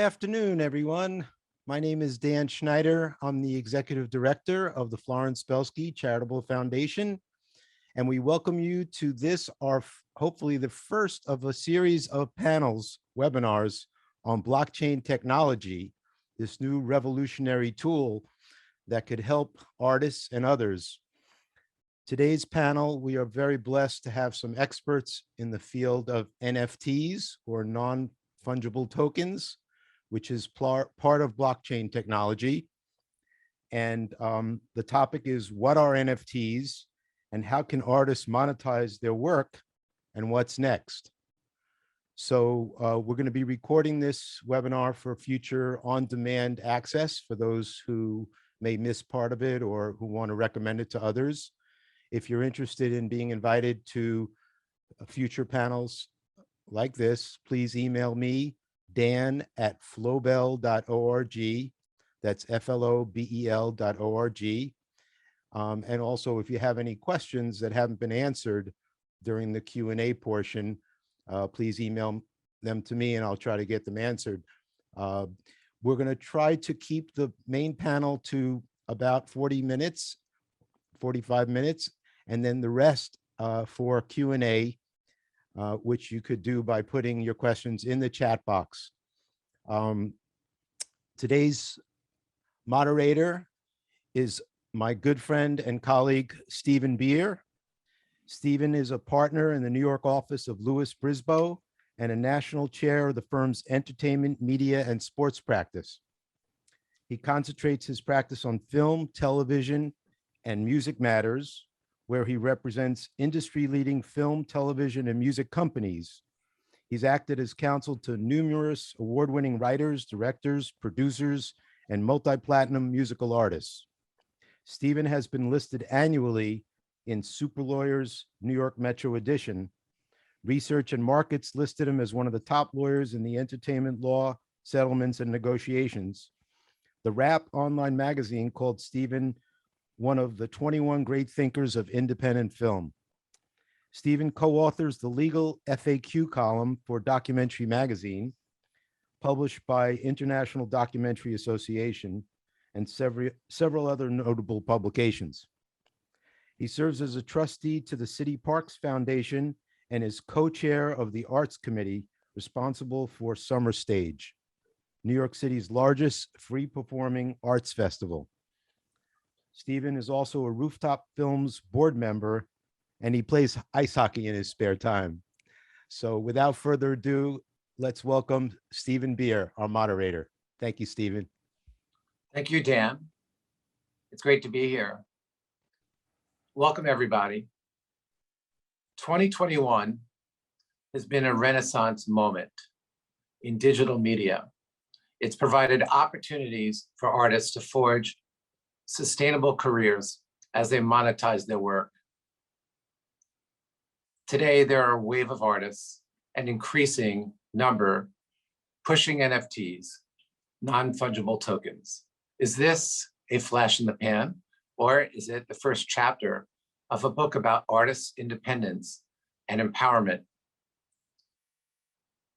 afternoon, everyone. My name is Dan Schneider. I'm the Executive Director of the Florence Belsky Charitable Foundation, and we welcome you to this, hopefully the first of a series of panels, webinars on blockchain technology, this new revolutionary tool that could help artists and others. Today's panel, we are very blessed to have some experts in the field of NFTs, or non-fungible tokens, which is part of blockchain technology. And the topic is, what are NFTs and how can artists monetize their work, and what's next? So we're going to be recording this webinar for future on-demand access for those who may miss part of it or who want to recommend it to others. If you're interested in being invited to future panels like this, please email me, dan@flobel.org. That's FLOBEL.org. And also, if you have any questions that haven't been answered during the Q&A portion, please email them to me and I'll try to get them answered. We're going to try to keep the main panel to about 40 minutes, 45 minutes, and then the rest for Q&A, which you could do by putting your questions in the chat box. Today's moderator is my good friend and colleague, Stephen Beer. Stephen is a partner in the New York office of Louis Brisbois and a national chair of the firm's entertainment, media, and sports practice. He concentrates his practice on film, television, and music matters, where he represents industry-leading film, television, and music companies. He's acted as counsel to numerous award-winning writers, directors, producers, and multi-platinum musical artists. Stephen has been listed annually in Super Lawyers New York Metro Edition. Research and Markets listed him as one of the top lawyers in the entertainment law, settlements, and negotiations. The Rap online magazine called Stephen one of the 21 great thinkers of independent film. Stephen co-authors the legal FAQ column for Documentary Magazine, published by International Documentary Association, and several other notable publications. He serves as a trustee to the City Parks Foundation and is co-chair of the Arts Committee responsible for Summer Stage, New York City's largest free-performing arts festival. Stephen is also a Rooftop Films board member, and he plays ice hockey in his spare time. So without further ado, let's welcome Stephen Beer, our moderator. Thank you, Stephen. Thank you, Dan. It's great to be here. Welcome, everybody. 2021 has been a renaissance moment in digital media. It's provided opportunities for artists to forge sustainable careers as they monetize their work. Today, there are a wave of artists, an increasing number, pushing NFTs, non-fungible tokens. Is this a flash in the pan, or is it the first chapter of a book about artists' independence and empowerment?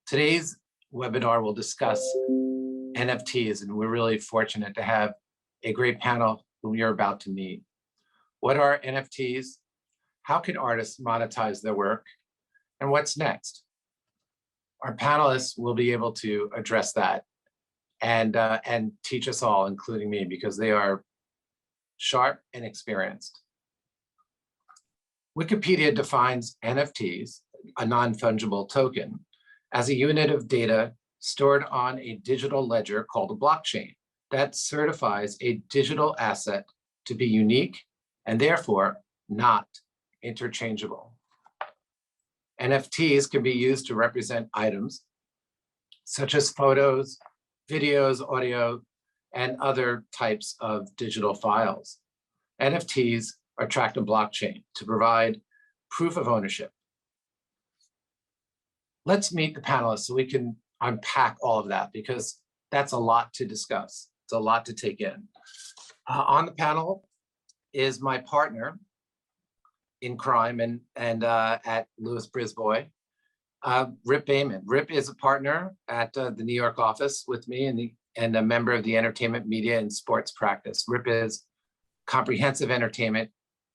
Today's webinar will discuss NFTs, and we're really fortunate to have a great panel whom you're about to meet. What are NFTs? How can artists monetize their work? And what's next? Our panelists will be able to address that and teach us all, including me, because they are sharp and experienced. Wikipedia defines NFTs, a non-fungible token, as a unit of data stored on a digital ledger called a blockchain that certifies a digital asset to be unique and therefore not interchangeable. NFTs can be used to represent items such as photos, videos, audio, and other types of digital files. NFTs are tracked on blockchain to provide proof of ownership. Let's meet the panelists so we can unpack all of that, because that's a lot to discuss. It's a lot to take in. On the panel is my partner in crime and at Louis Brisbois, Rip Beyman. Rip is a partner at the New York office with me and a member of the entertainment, media, and sports practice. Rip is comprehensive entertainment,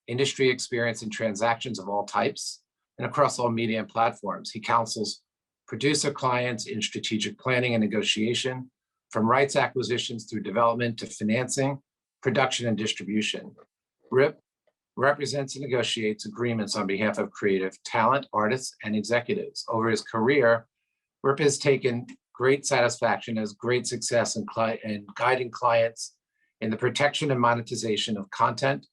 industry experience in transactions of all types and across all media and platforms. He counsels producer clients in strategic planning and negotiation, from rights acquisitions through development to financing, production, and distribution. Rip represents and negotiates agreements on behalf of creative talent, artists, and executives. Over his career, Rip has taken great satisfaction, as great success in guiding clients in the protection and monetization of content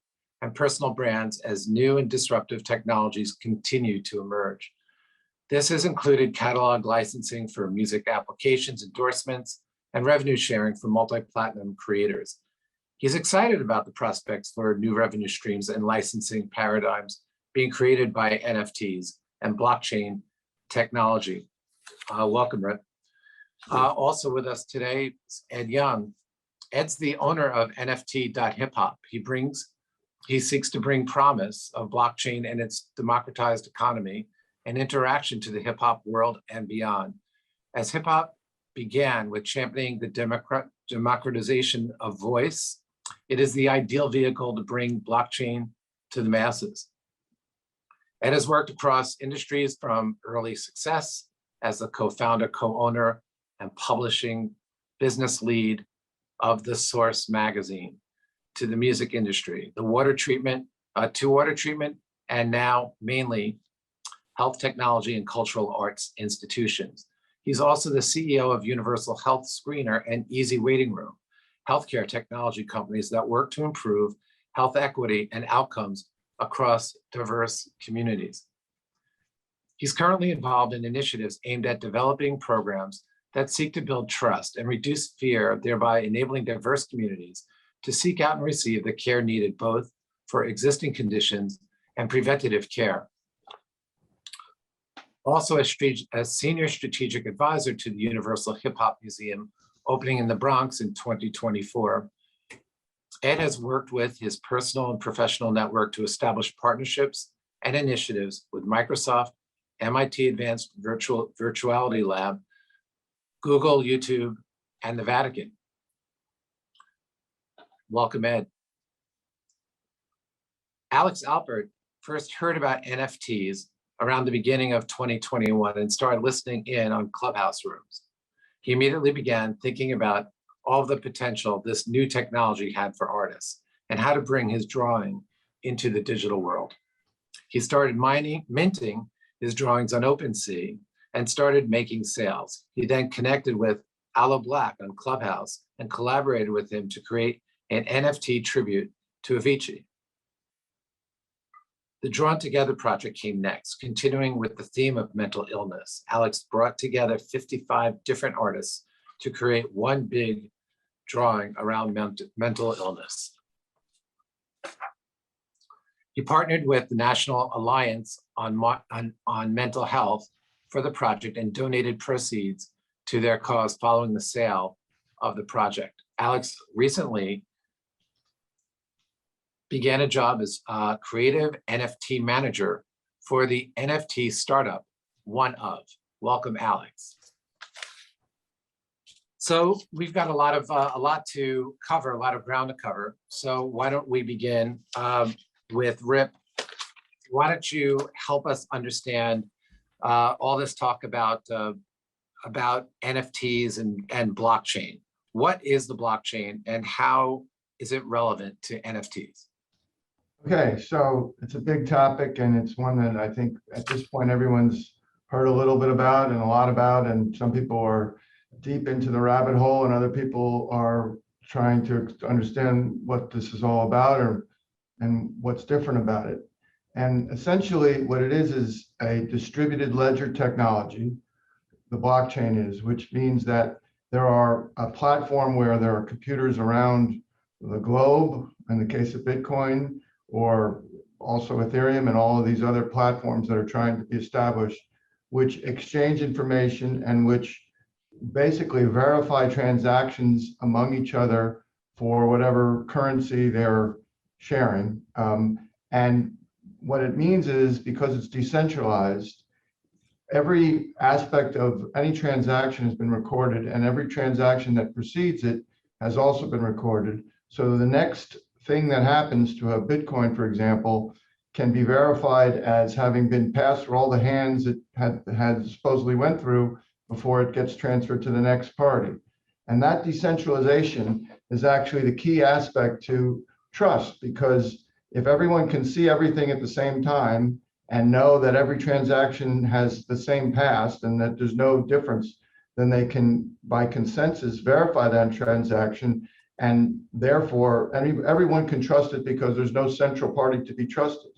and personal brands as new and disruptive technologies continue to emerge. This has included catalog licensing for music applications, endorsements, and revenue sharing for multi-platinum creators. He's excited about the prospects for new revenue streams and licensing paradigms being created by NFTs and blockchain technology. Welcome, Rip. Also with us today is Ed Young. Ed's the owner of NFT.HipHop. He seeks to bring promise of blockchain and its democratized economy and interaction to the hip hop world and beyond. As hip hop began with championing the democratization of voice, it is the ideal vehicle to bring blockchain to the masses. Ed has worked across industries, from early success as the co-founder, co-owner, and publishing business lead of The Source magazine, to the music industry, to water treatment, and now mainly health technology and cultural arts institutions. He's also the CEO of Universal Health Screener and Easy Waiting Room, healthcare technology companies that work to improve health equity and outcomes across diverse communities. He's currently involved in initiatives aimed at developing programs that seek to build trust and reduce fear, thereby enabling diverse communities to seek out and receive the care needed both for existing conditions and preventative care. Also a senior strategic advisor to the Universal Hip Hop Museum, opening in the Bronx in 2024. Ed has worked with his personal and professional network to establish partnerships and initiatives with Microsoft, MIT Advanced Virtuality Lab, Google, YouTube, and the Vatican. Welcome, Ed. Alex Alpert first heard about NFTs around the beginning of 2021 and started listening in on Clubhouse rooms. He immediately began thinking about all of the potential this new technology had for artists and how to bring his drawing into the digital world. He started minting his drawings on OpenSea and started making sales. He then connected with Aloe Black on Clubhouse and collaborated with him to create an NFT tribute to Avicii. The Drawn Together project came next, continuing with the theme of mental illness. Alex brought together 55 different artists to create one big drawing around mental illness. He partnered with the National Alliance on Mental Health for the project and donated proceeds to their cause following the sale of the project. Alex recently began a job as a creative NFT manager for the NFT startup, One Of. Welcome, Alex. So we've got a lot to cover, a lot of ground to cover. So why don't we begin with Rip? Why don't you help us understand all this talk about NFTs and blockchain? What is the blockchain and how is it relevant to NFTs? Okay, so it's a big topic, and it's one that I think at this point everyone's heard a little bit about and a lot about, and some people are deep into the rabbit hole and other people are trying to understand what this is all about and what's different about it. And essentially what it is a distributed ledger technology, the blockchain is, which means that there are a platform where there are computers around the globe, in the case of Bitcoin, or also Ethereum and all of these other platforms that are trying to be established, which exchange information and which basically verify transactions among each other for whatever currency they're sharing. And what it means is, because it's decentralized, every aspect of any transaction has been recorded, and every transaction that precedes it has also been recorded. So the next thing that happens to a Bitcoin, for example, can be verified as having been passed through all the hands it had supposedly went through before it gets transferred to the next party. And that decentralization is actually the key aspect to trust, because if everyone can see everything at the same time and know that every transaction has the same past and that there's no difference, then they can, by consensus, verify that transaction. And therefore, everyone can trust it because there's no central party to be trusted.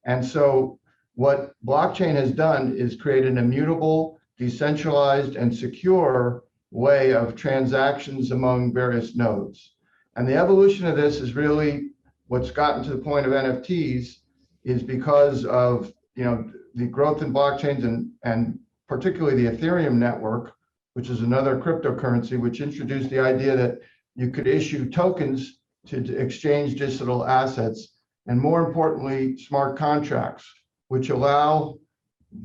And so what blockchain has done is create an immutable, decentralized, and secure way of transactions among various nodes. And the evolution of this is really what's gotten to the point of NFTs, is because of the growth in blockchains and particularly the Ethereum network, which is another cryptocurrency, which introduced the idea that you could issue tokens to exchange digital assets, and more importantly, smart contracts, which allow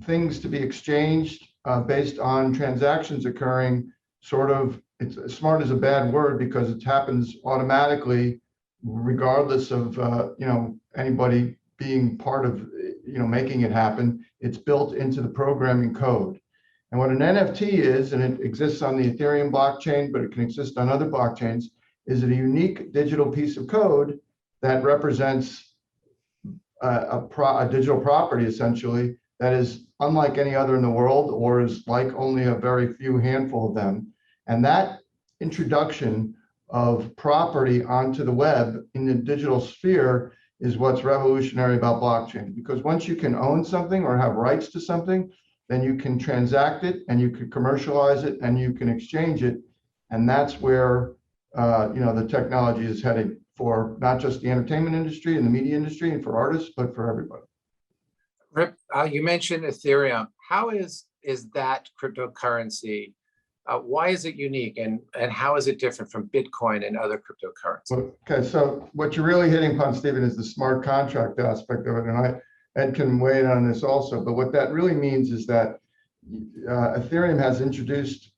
things to be exchanged based on transactions occurring sort of, it's smart is a bad word because it happens automatically regardless of anybody being part of making it happen. It's built into the programming code. And what an NFT is, and it exists on the Ethereum blockchain, but it can exist on other blockchains, is a unique digital piece of code that represents a digital property, essentially, that is unlike any other in the world, or is like only a very few handful of them. And that introduction of property onto the web in the digital sphere is what's revolutionary about blockchain. Because once you can own something or have rights to something, then you can transact it and you can commercialize it and you can exchange it. And that's where the technology is heading for not just the entertainment industry and the media industry and for artists, but for everybody. Rip, you mentioned Ethereum. How is that cryptocurrency? Why is it unique, and how is it different from Bitcoin and other cryptocurrencies? Okay, so what you're really hitting upon, Stephen, is the smart contract aspect of it, and Ed can weigh in on this also. But what that really means is that Ethereum has introduced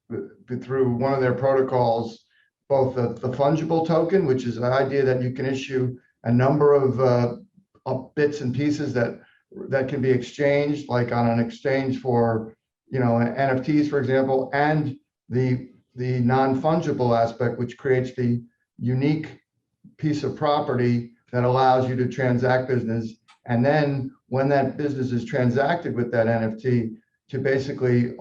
through one of their protocols both the fungible token, which is the idea that you can issue a number of bits and pieces that can be exchanged, like on an exchange for NFTs, for example, and the non-fungible aspect, which creates the unique piece of property that allows you to transact business. And then when that business is transacted with that NFT, to basically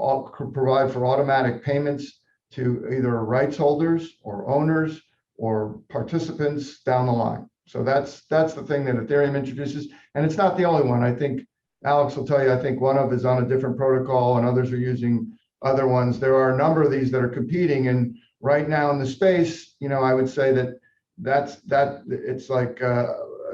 provide for automatic payments to either rights holders or owners or participants down the line. So that's the thing that Ethereum introduces. And it's not the only one. I think Alex will tell you, I think one of is on a different protocol and others are using other ones. There are a number of these that are competing. And right now in the space, I would say that it's like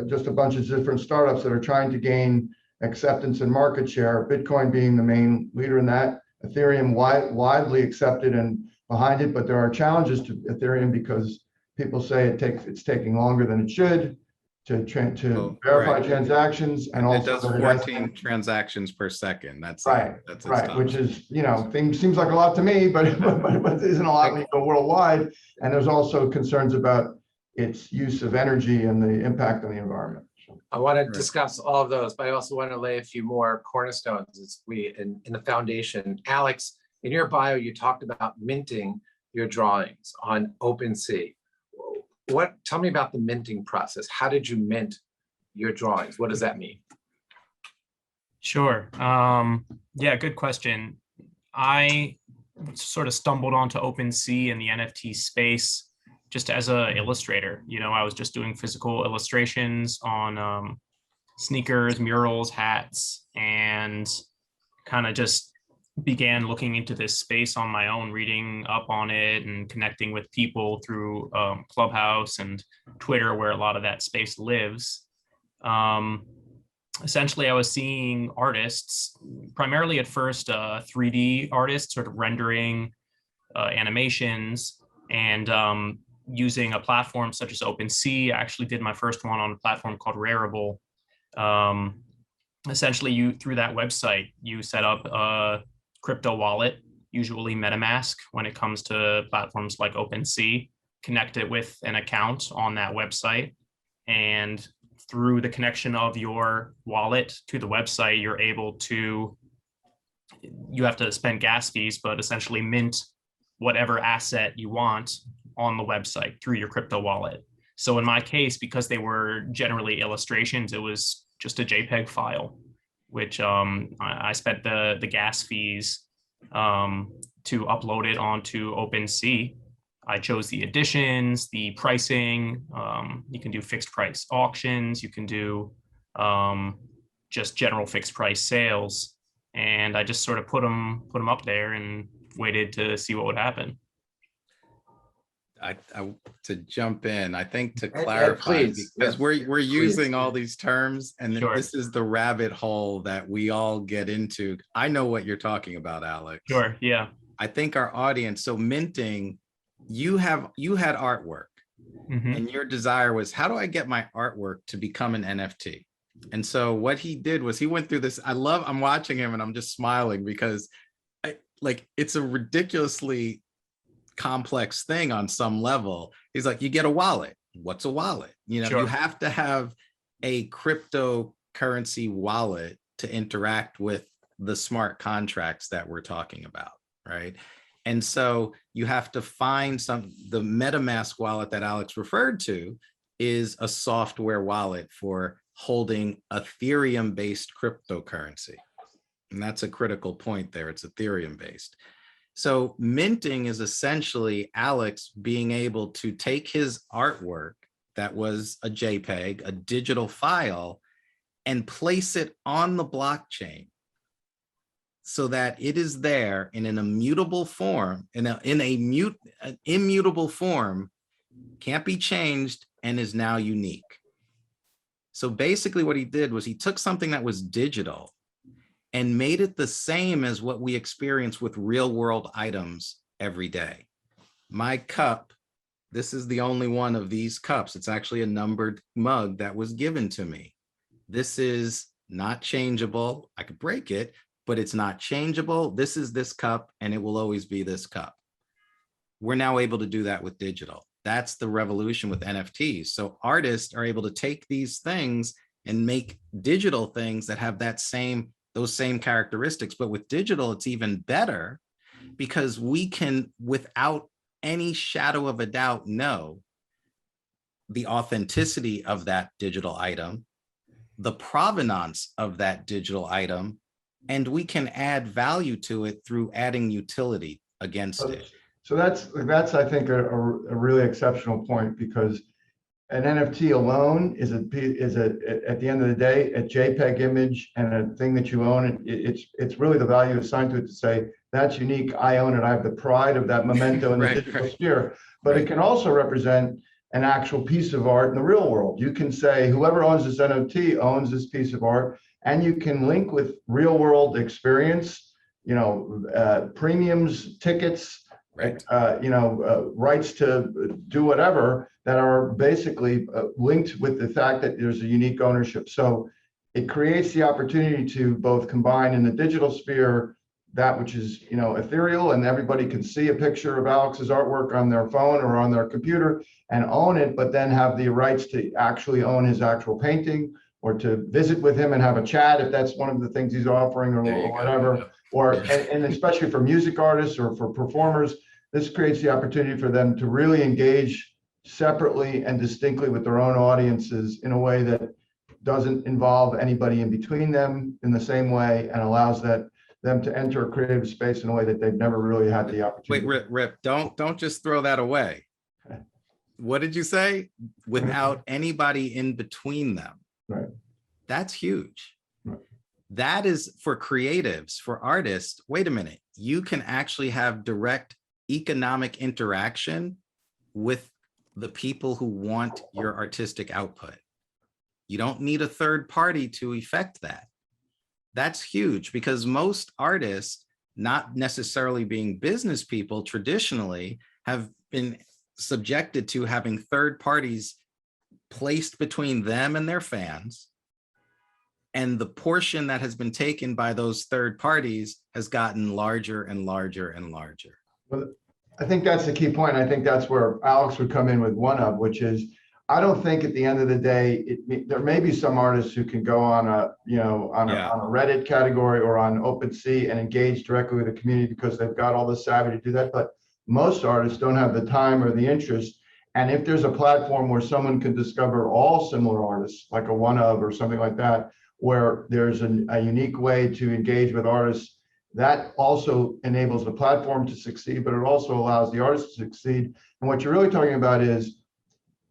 just a bunch of different startups that are trying to gain acceptance and market share, Bitcoin being the main leader in that, Ethereum widely accepted and behind it, but there are challenges to Ethereum because people say it's taking longer than it should to verify transactions, and also it does 14 transactions per second. That's right, that's right, which is seems like a lot to me, but isn't a lot when you go worldwide. And there's also concerns about its use of energy and the impact on the environment. I want to discuss all of those, but I also want to lay a few more cornerstones as in the foundation. Alex, in your bio, you talked about minting your drawings on OpenSea. Tell me about the minting process. How did you mint your drawings? What does that mean? Sure. Yeah, good question. I sort of stumbled onto OpenSea in the NFT space just as an illustrator. I was just doing physical illustrations on sneakers, murals, hats, and kind of just began looking into this space on my own, reading up on it and connecting with people through Clubhouse and Twitter, where a lot of that space lives. Essentially, I was seeing artists, primarily at first 3D artists, sort of rendering animations, and using a platform such as OpenSea. I actually did my first one on a platform called Rarible. essentially you, through that website, you set up a crypto wallet, usually MetaMask when it comes to platforms like OpenSea, connect it with an account on that website. And through the connection of your wallet to the website, you're able to, you have to spend gas fees, but essentially mint whatever asset you want on the website through your crypto wallet. So in my case, because they were generally illustrations, it was just a JPEG file, which I spent the gas fees to upload it onto OpenSea. I chose the editions, the pricing. You can do fixed price auctions. You can do just general fixed price sales. And I just sort of put them up there and waited to see what would happen. I to jump in, I think to Ed, clarify, please. because Yes, we're please. using all these terms, and Sure. this is the rabbit hole that we all get into. I know what you're talking about, Alex. Sure, yeah. I think our audience, so minting, you had artwork, Mhm. and your desire was, how do I get my artwork to become an NFT? And so what he did was he went through this. I'm watching him and I'm just smiling because it's a ridiculously complex thing on some level. He's like, you get a wallet. What's a wallet? You Sure. have to have a cryptocurrency wallet to interact with the smart contracts that we're talking about, right? And so you have to find the MetaMask wallet that Alex referred to is a software wallet for holding Ethereum-based cryptocurrency. And that's a critical point there. It's Ethereum-based. So minting is essentially Alex being able to take his artwork that was a JPEG, a digital file, and place it on the blockchain so that it is there in an immutable form, in an immutable form, can't be changed, and is now unique. So basically what he did was he took something that was digital and made it the same as what we experience with real world items every day. My cup, this is the only one of these cups. It's actually a numbered mug that was given to me. This is not changeable. I could break it, but it's not changeable. This is this cup and it will always be this cup. We're now able to do that with digital. That's the revolution with NFTs. So artists are able to take these things and make digital things that have those same characteristics. But with digital, it's even better because we can, without any shadow of a doubt, know the authenticity of that digital item, the provenance of that digital item, and we can add value to it through adding utility against it. So that's I think a really exceptional point, because an NFT alone is at the end of the day a JPEG image and a thing that you own. It's really the value assigned to it to say that's unique. I own it. I have the pride of that memento in the digital sphere. But it can also represent an actual piece of art in the real world. You can say whoever owns this NFT owns this piece of art, and you can link with real world experience. Premiums, tickets. Right. Rights to do whatever that are basically linked with the fact that there's a unique ownership. So it creates the opportunity to both combine in the digital sphere that which is, ethereal, and everybody can see a picture of Alex's artwork on their phone or on their computer and own it, but then have the rights to actually own his actual painting, or to visit with him and have a chat if that's one of the things he's offering, or whatever. And especially for music artists or for performers, this creates the opportunity for them to really engage separately and distinctly with their own audiences in a way that doesn't involve anybody in between them in the same way, and allows them to enter a creative space in a way that they've never really had the opportunity. Wait, Rip, don't just throw that away. What did you say? Without anybody in between them. Right. That's huge. Right. That is for creatives, for artists. Wait a minute. You can actually have direct economic interaction with the people who want your artistic output. You don't need a third party to effect that. That's huge, because most artists, not necessarily being business people, traditionally have been subjected to having third parties placed between them and their fans And the portion that has been taken by those third parties has gotten larger and larger and larger. Well, I think that's the key point. I think that's where Alex would come in with one of, which is, I don't think at the end of the day, there may be some artists who can go on a, on a Reddit category or on OpenSea and engage directly with the community because they've got all the savvy to do that. But most artists don't have the time or the interest. And if there's a platform where someone can discover all similar artists, like a one of or something like that, where there's a unique way to engage with artists, that also enables the platform to succeed, but it also allows the artist to succeed. And what you're really talking about is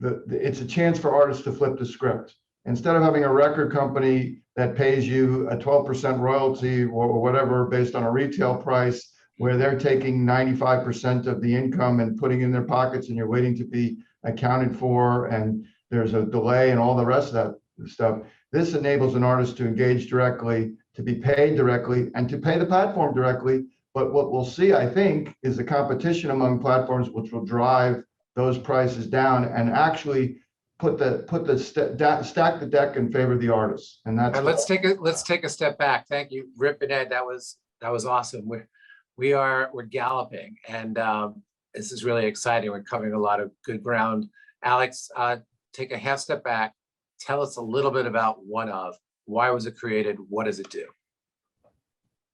it's a chance for artists to flip the script. Instead of having a record company that pays you a 12% royalty or whatever based on a retail price, where they're taking 95% of the income and putting it in their pockets and you're waiting to be accounted for, and there's a delay and all the rest of that stuff. This enables an artist to engage directly, to be paid directly, and to pay the platform directly. But what we'll see, I think, is a competition among platforms which will drive those prices down and actually stack the deck in favor of the artists. And that's let's take a step back. Thank you, Rip and Ed. That was awesome. We're galloping, and this is really exciting. We're covering a lot of good ground. Alex, take a half step back. Tell us a little bit about One Of. Why was it created? What does it do?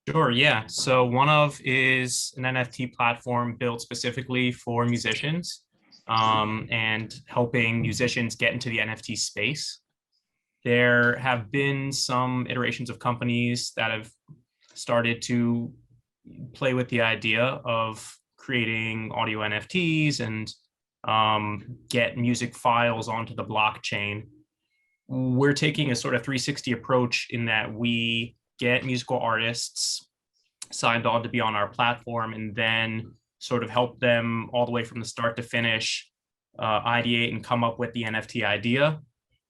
Sure, yeah. So One Of is an NFT platform built specifically for musicians, and helping musicians get into the NFT space. There have been some iterations of companies that have started to play with the idea of creating audio NFTs and get music files onto the blockchain. We're taking a sort of 360 approach in that we get musical artists signed on to be on our platform and then sort of help them all the way from the start to finish, ideate and come up with the NFT idea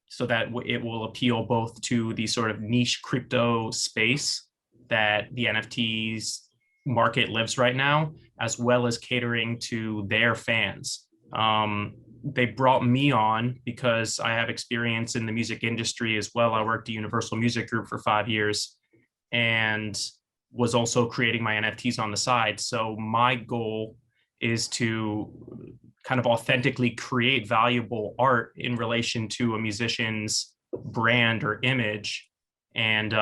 so that it will appeal both to the sort of niche crypto space that the NFTs market lives right now, as well as catering to their fans. They brought me on because I have experience in the music industry as well. I worked at Universal Music Group for 5 years and was also creating my NFTs on the side. So my goal is to kind of authentically create valuable art in relation to a musician's brand or image, and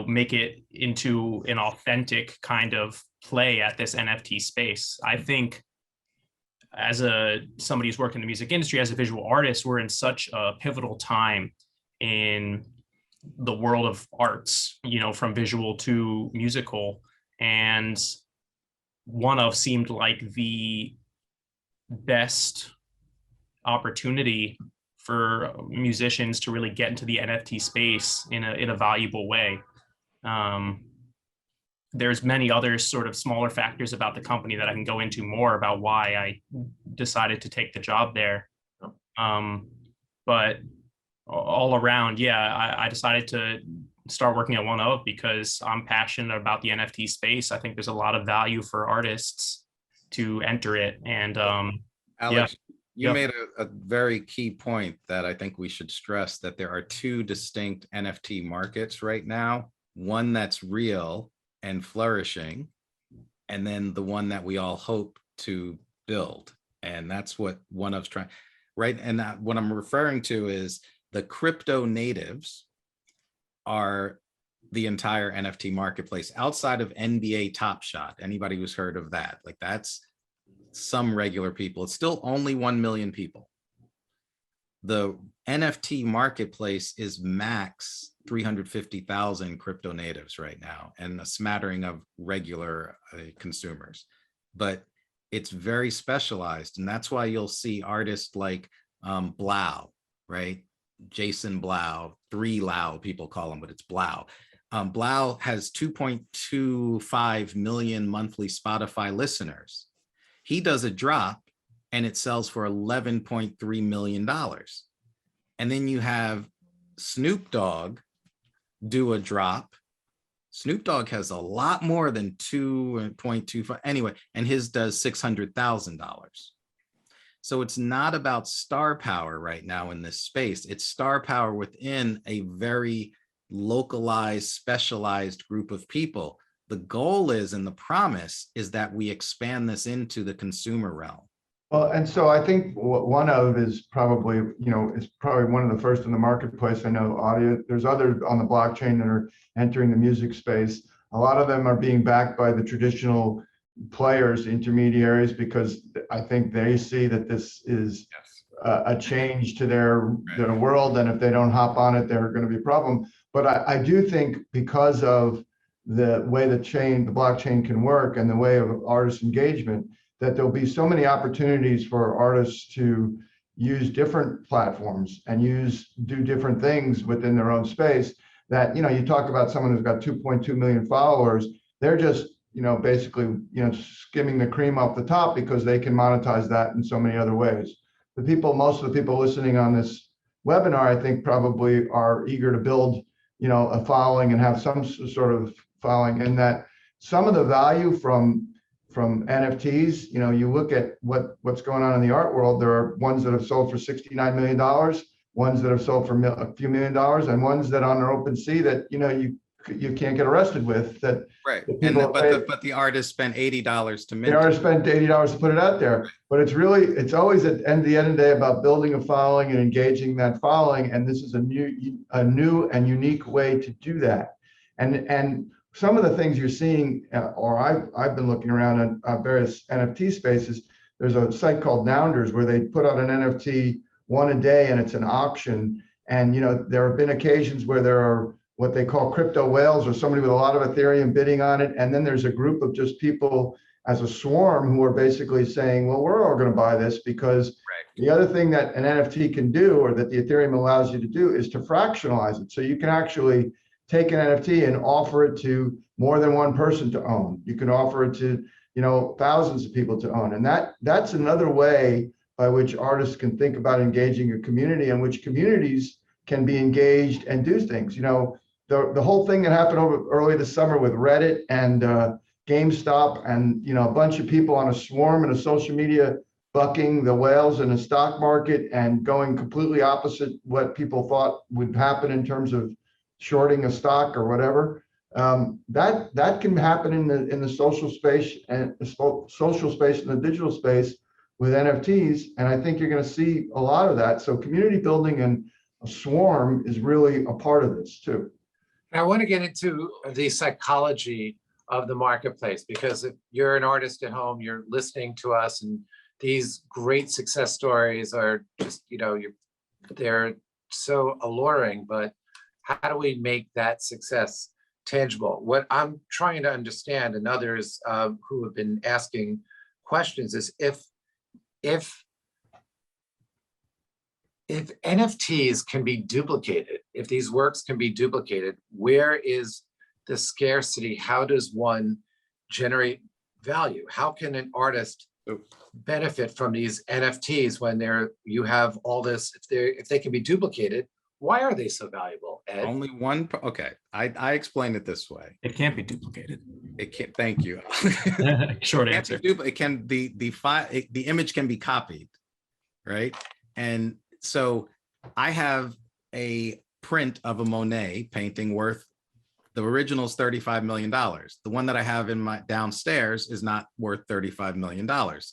make it into an authentic kind of play at this NFT space. I think as somebody who's worked in the music industry, as a visual artist, we're in such a pivotal time in the world of arts, from visual to musical. And One Of seemed like the best opportunity for musicians to really get into the NFT space in a valuable way. There's many other sort of smaller factors about the company that I can go into more about why I decided to take the job there. But all around, I decided to start working at One Of because I'm passionate about the NFT space. I think there's a lot of value for artists to enter it. And Alex, you made a very key point that I think we should stress, that there are two distinct NFT markets right now. One that's real and flourishing, and then the one that we all hope to build. And that's what One Of's trying, right? And what I'm referring to is the crypto natives are the entire NFT marketplace outside of NBA Top Shot. Anybody who's heard of that, like that's some regular people. It's still only 1 million people. The NFT marketplace is max 350,000 crypto natives right now, and a smattering of regular consumers. But it's very specialized, and that's why you'll see artists like Blau, right? Jason Blau, 3 Lau, people call him, but it's Blau. Blau has 2.25 million monthly Spotify listeners. He does a drop and it sells for $11.3 million. And then you have Snoop Dogg do a drop. Snoop Dogg has a lot more than 2.25 anyway, and his does $600,000. So it's not about star power right now in this space. It's star power within a very localized, specialized group of people. The goal is, and the promise is that we expand this into the consumer realm. Well, and so I think one of is probably, is probably one of the first in the marketplace. I know audio, there's others on the blockchain that are entering the music space. A lot of them are being backed by the traditional players, intermediaries, because I think they see that this is a change to their world. And if they don't hop on it, they're going to be a problem. But I do think because of the way the blockchain can work and the way of artist engagement, that there'll be so many opportunities for artists to use different platforms and do different things within their own space that, you talk about someone who's got 2.2 million followers, they're just, basically, skimming the cream off the top because they can monetize that in so many other ways. Most of the people listening on this webinar, I think probably are eager to build, a following and have some sort of following, and that some of the value from NFTs, you look at what's going on in the art world, there are ones that have sold for $69 million, ones that have sold for a few $1 million, and ones that on their OpenSea that, you can't get arrested with that. Right. That But the artist spent $80 to mint. The artist spent $80 to put it out there, but it's always at the end of the day about building a following and engaging that following. And this is a new and unique way to do that. And some of the things you're seeing, or I've been looking around at various NFT spaces. There's a site called Nounders where they put out an NFT one a day, and it's an auction. And there have been occasions where there are what they call crypto whales, or somebody with a lot of Ethereum bidding on it. And then there's a group of just people as a swarm who are basically saying, well, we're all going to buy this because the other thing that an NFT can do, or that the Ethereum allows you to do, is to fractionalize it. So you can actually take an NFT and offer it to more than one person to own. You can offer it to, thousands of people to own. And that's another way by which artists can think about engaging a community, and which communities can be engaged and do things. The whole thing that happened early this summer with Reddit and GameStop and, a bunch of people on a swarm and a social media bucking the whales in a stock market and going completely opposite what people thought would happen in terms of shorting a stock or whatever. That can happen in the social space and the digital space with NFTs. And I think you're going to see a lot of that. So community building and a swarm is really a part of this too. I want to get into the psychology of the marketplace, because if you're an artist at home, you're listening to us, and these great success stories are just, they're so alluring, but how do we make that success tangible? What I'm trying to understand, and others who have been asking questions, is if NFTs can be duplicated, if these works can be duplicated, where is the scarcity? How does one generate value? How can an artist benefit from these NFTs when you have all this? If they can be duplicated, why are they so valuable, Ed? Only one. Okay, I explained it this way. It can't be duplicated. It can't. Thank you. Short answer. It can. The image can be copied, right? And so I have a print of a Monet painting worth, the original is $35 million. The one that I have in my downstairs is not worth $35 million.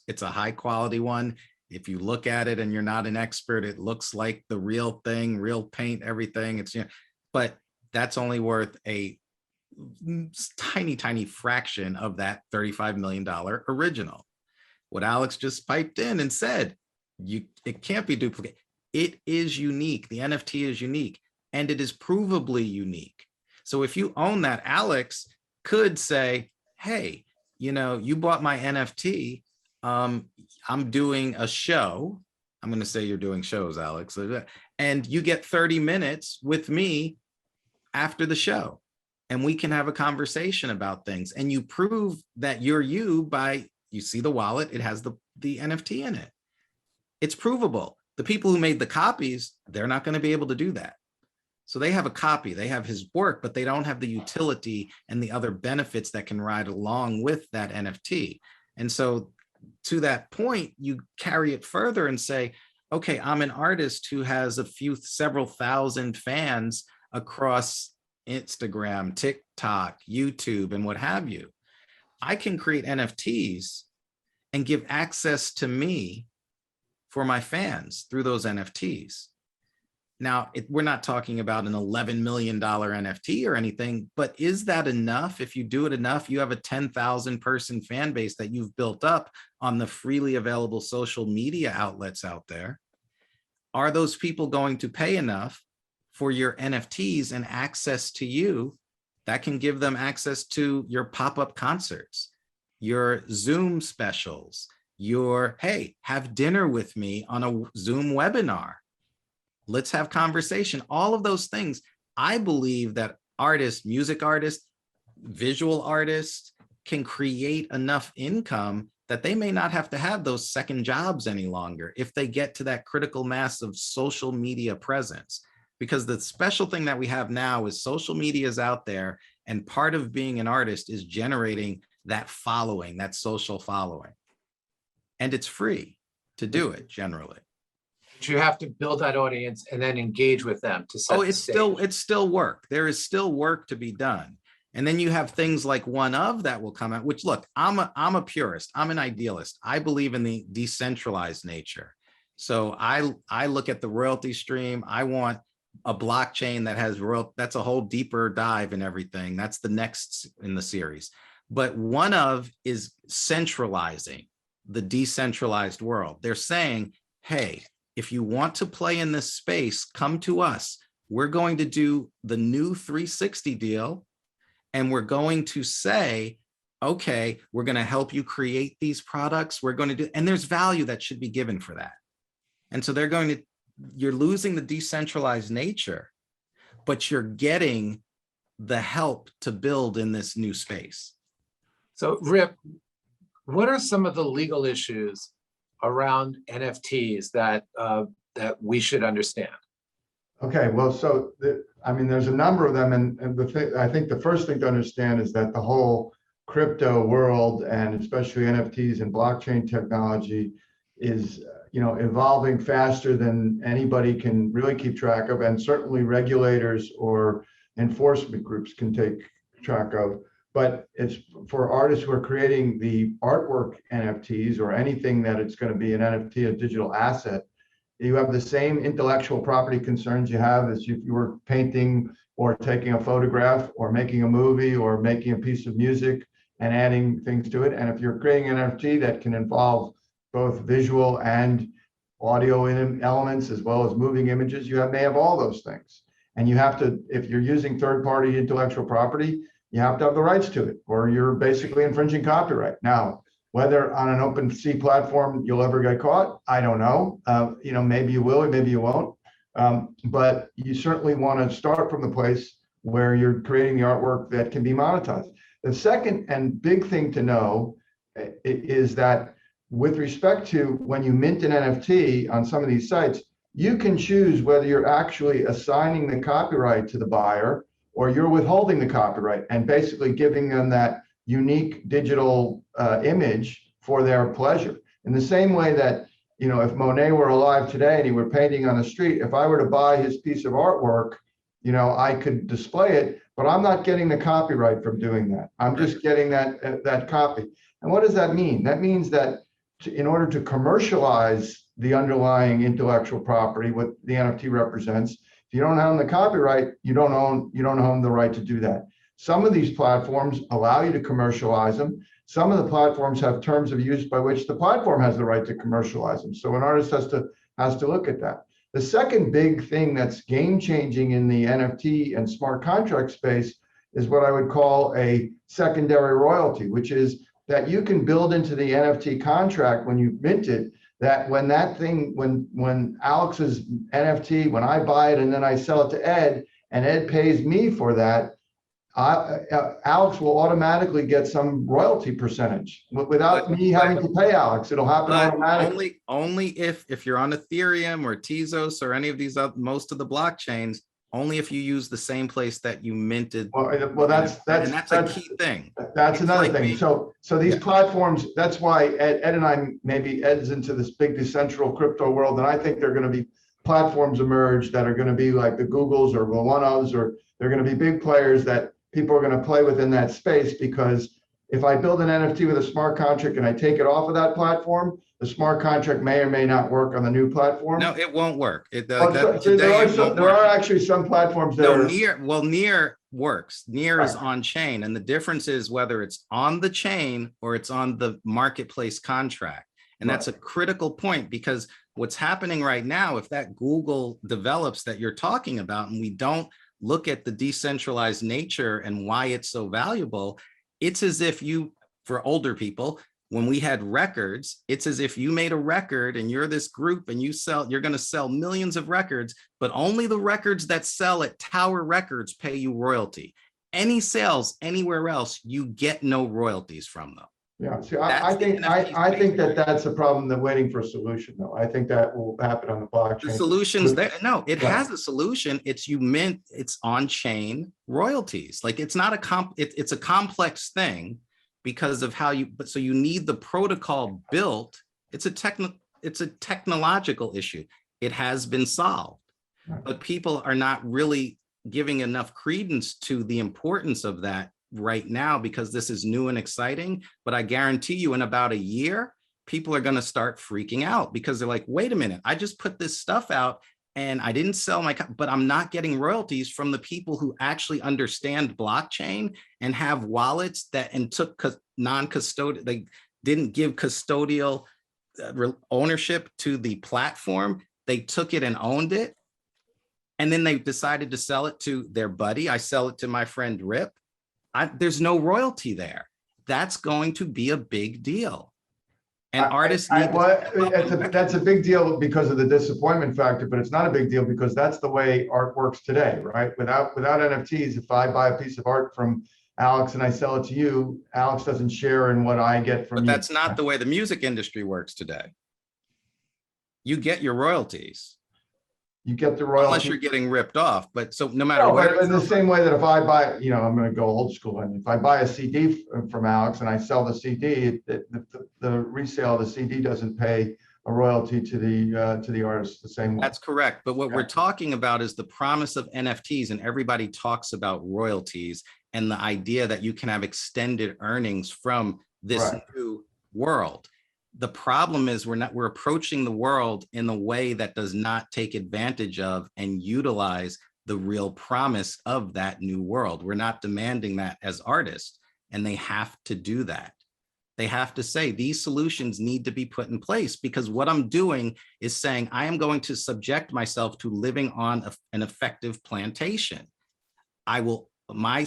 It's a high quality one. If you look at it and you're not an expert, it looks like the real thing, real paint, everything. But that's only worth a tiny fraction of that $35 million original. What Alex just piped in and said, it can't be duplicated. It is unique. The NFT is unique, and it is provably unique. So if you own that, Alex could say, hey, you bought my NFT. I'm doing a show. I'm going to say you're doing shows, Alex, and you get 30 minutes with me after the show, and we can have a conversation about things. And you prove that you're you by, you see the wallet, it has the NFT in it. It's provable. The people who made the copies, they're not going to be able to do that. So they have a copy, they have his work, but they don't have the utility and the other benefits that can ride along with that NFT. And so to that point, you carry it further and say, okay, I'm an artist who has several thousand fans across Instagram, TikTok, YouTube, and what have you. I can create NFTs and give access to me for my fans through those NFTs. Now, we're not talking about an $11 million NFT or anything, but is that enough? If you do it enough, you have a 10,000 person fan base that you've built up on the freely available social media outlets out there. Are those people going to pay enough for your NFTs and access to you that can give them access to your pop-up concerts, your Zoom specials, your, hey, have dinner with me on a Zoom webinar? Let's have conversation. All of those things. I believe that artists, music artists, visual artists can create enough income that they may not have to have those second jobs any longer if they get to that critical mass of social media presence. Because the special thing that we have now is social media is out there, and part of being an artist is generating that following, that social following. And it's free to do it generally. You have to build that audience and then engage with them to set Oh, the it's stage. still work. There is still work to be done. And then you have things like One Of that will come out, which, look, I'm a purist. I'm an idealist. I believe in the decentralized nature. So I look at the royalty stream. I want a blockchain that has that's a whole deeper dive in everything. That's the next in the series. But One Of is centralizing the decentralized world. They're saying, hey, if you want to play in this space, come to us. We're going to do the new 360 deal. And we're going to say, okay, we're going to help you create these products. We're going to do, and there's value that should be given for that. And so you're losing the decentralized nature, but you're getting the help to build in this new space. So Rip, what are some of the legal issues around NFTs that we should understand? Okay, well, so I mean, there's a number of them, and I think the first thing to understand is that the whole crypto world, and especially NFTs and blockchain technology, is evolving faster than anybody can really keep track of, and certainly regulators or enforcement groups can take track of. But it's for artists who are creating the artwork NFTs or anything that it's going to be an NFT, a digital asset. You have the same intellectual property concerns you have as if you were painting or taking a photograph or making a movie or making a piece of music and adding things to it. And if you're creating an NFT that can involve both visual and audio elements as well as moving images, you may have all those things. And you have to, if you're using third-party intellectual property, you have to have the rights to it, or you're basically infringing copyright. Now, whether on an OpenSea platform you'll ever get caught, I don't know. Maybe you will, or maybe you won't. But you certainly want to start from the place where you're creating the artwork that can be monetized. The second and big thing to know is that with respect to when you mint an NFT on some of these sites, you can choose whether you're actually assigning the copyright to the buyer or you're withholding the copyright and basically giving them that unique digital image for their pleasure. In the same way that, if Monet were alive today and he were painting on the street, if I were to buy his piece of artwork, I could display it, but I'm not getting the copyright from doing that. I'm just getting that copy. And what does that mean? That means that in order to commercialize the underlying intellectual property, what the NFT represents, if you don't own the copyright, you don't own the right to do that. Some of these platforms allow you to commercialize them. Some of the platforms have terms of use by which the platform has the right to commercialize them. So an artist has to look at that. The second big thing that's game changing in the NFT and smart contract space is what I would call a secondary royalty, which is that you can build into the NFT contract when you mint it, that when Alex's NFT, when I buy it and then I sell it to Ed, and Ed pays me for that, Alex will automatically get some royalty percentage without me having to pay Alex. It'll happen automatically. Only if you're on Ethereum or Tezos or any of these other, most of the blockchains, Only if you use the same place that you minted. Well, that's a key thing. That's It's another like thing. being- So these Yeah. platforms, that's why Ed and I, maybe Ed's into this big decentral crypto world, and I think they're going to be platforms emerge that are going to be like the Googles or the one-ofs, or they're going to be big players that people are going to play within that space. Because if I build an NFT with a smart contract and I take it off of that platform, the smart contract may or may not work on the new platform. No, it won't work. Oh, there are actually some platforms that No, are. Near works. Near is on chain. And the difference is whether it's on the chain or it's on the marketplace contract. And that's a critical point, because what's happening right now, if that Google develops that you're talking about, and we don't look at the decentralized nature and why it's so valuable, it's as if you, for older people, when we had records, it's as if you made a record and you're this group and you're going to sell millions of records, but only the records that sell at Tower Records pay you royalty. Any sales anywhere else, you get no royalties from them. Yeah, see, I think that that's a problem that's waiting for a solution, though. I think that will happen on the blockchain. The solutions there, no, it Yeah. has a solution. It's on-chain royalties. Like it's not it's a complex thing because of how so you need the protocol built. It's a technological issue. It has been solved, Right. but people are not really giving enough credence to the importance of that right now, because this is new and exciting. But I guarantee you in about a year, people are going to start freaking out, because they're like, wait a minute, I just put this stuff out and I didn't sell but I'm not getting royalties from the people who actually understand blockchain and have wallets and took non-custodial, they didn't give custodial ownership to the platform. They took it and owned it. And then they decided to sell it to their buddy. I sell it to my friend Rip. There's no royalty there. That's going to be a big deal. And artists need that's a big deal because of the disappointment factor, but it's not a big deal because that's the way art works today, right? Without NFTs, if I buy a piece of art from Alex and I sell it to you, Alex doesn't share in what I get from you. But that's not the way the music industry works today. You get your royalties. You get the royalty. Unless you're getting ripped off. But so no matter but in the same way that if I buy, I'm going to go old school. And if I buy a CD from Alex and I sell the CD, the resale of the CD doesn't pay a royalty to the artist the same way. That's correct. But what we're talking about is the promise of NFTs, and everybody talks about royalties and the idea that you can have extended earnings from this new world. The problem is we're approaching the world in a way that does not take advantage of and utilize the real promise of that new world. We're not demanding that as artists, and they have to do that. They have to say these solutions need to be put in place, because what I'm doing is saying I am going to subject myself to living on an effective plantation. My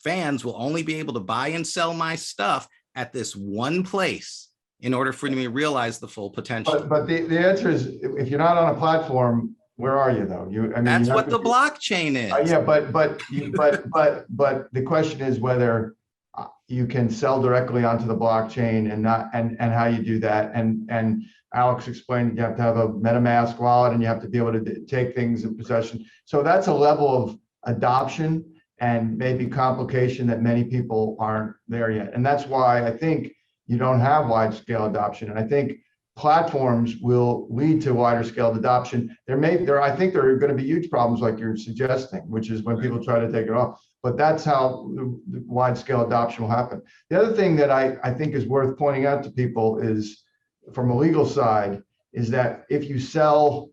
fans will only be able to buy and sell my stuff at this one place in order for me to realize the full potential. But the answer is, if you're not on a platform, where are you though? That's what the blockchain is. Yeah, but the question is whether you can sell directly onto the blockchain and how you do that. And Alex explained you have to have a MetaMask wallet and you have to be able to take things in possession. So that's a level of adoption and maybe complication that many people aren't there yet. And that's why I think you don't have wide scale adoption. And I think platforms will lead to wider scale adoption. I think there are going to be huge problems like you're suggesting, which is when people try to take it off. But that's how the wide scale adoption will happen. The other thing that I think is worth pointing out to people is, from a legal side, is that if you sell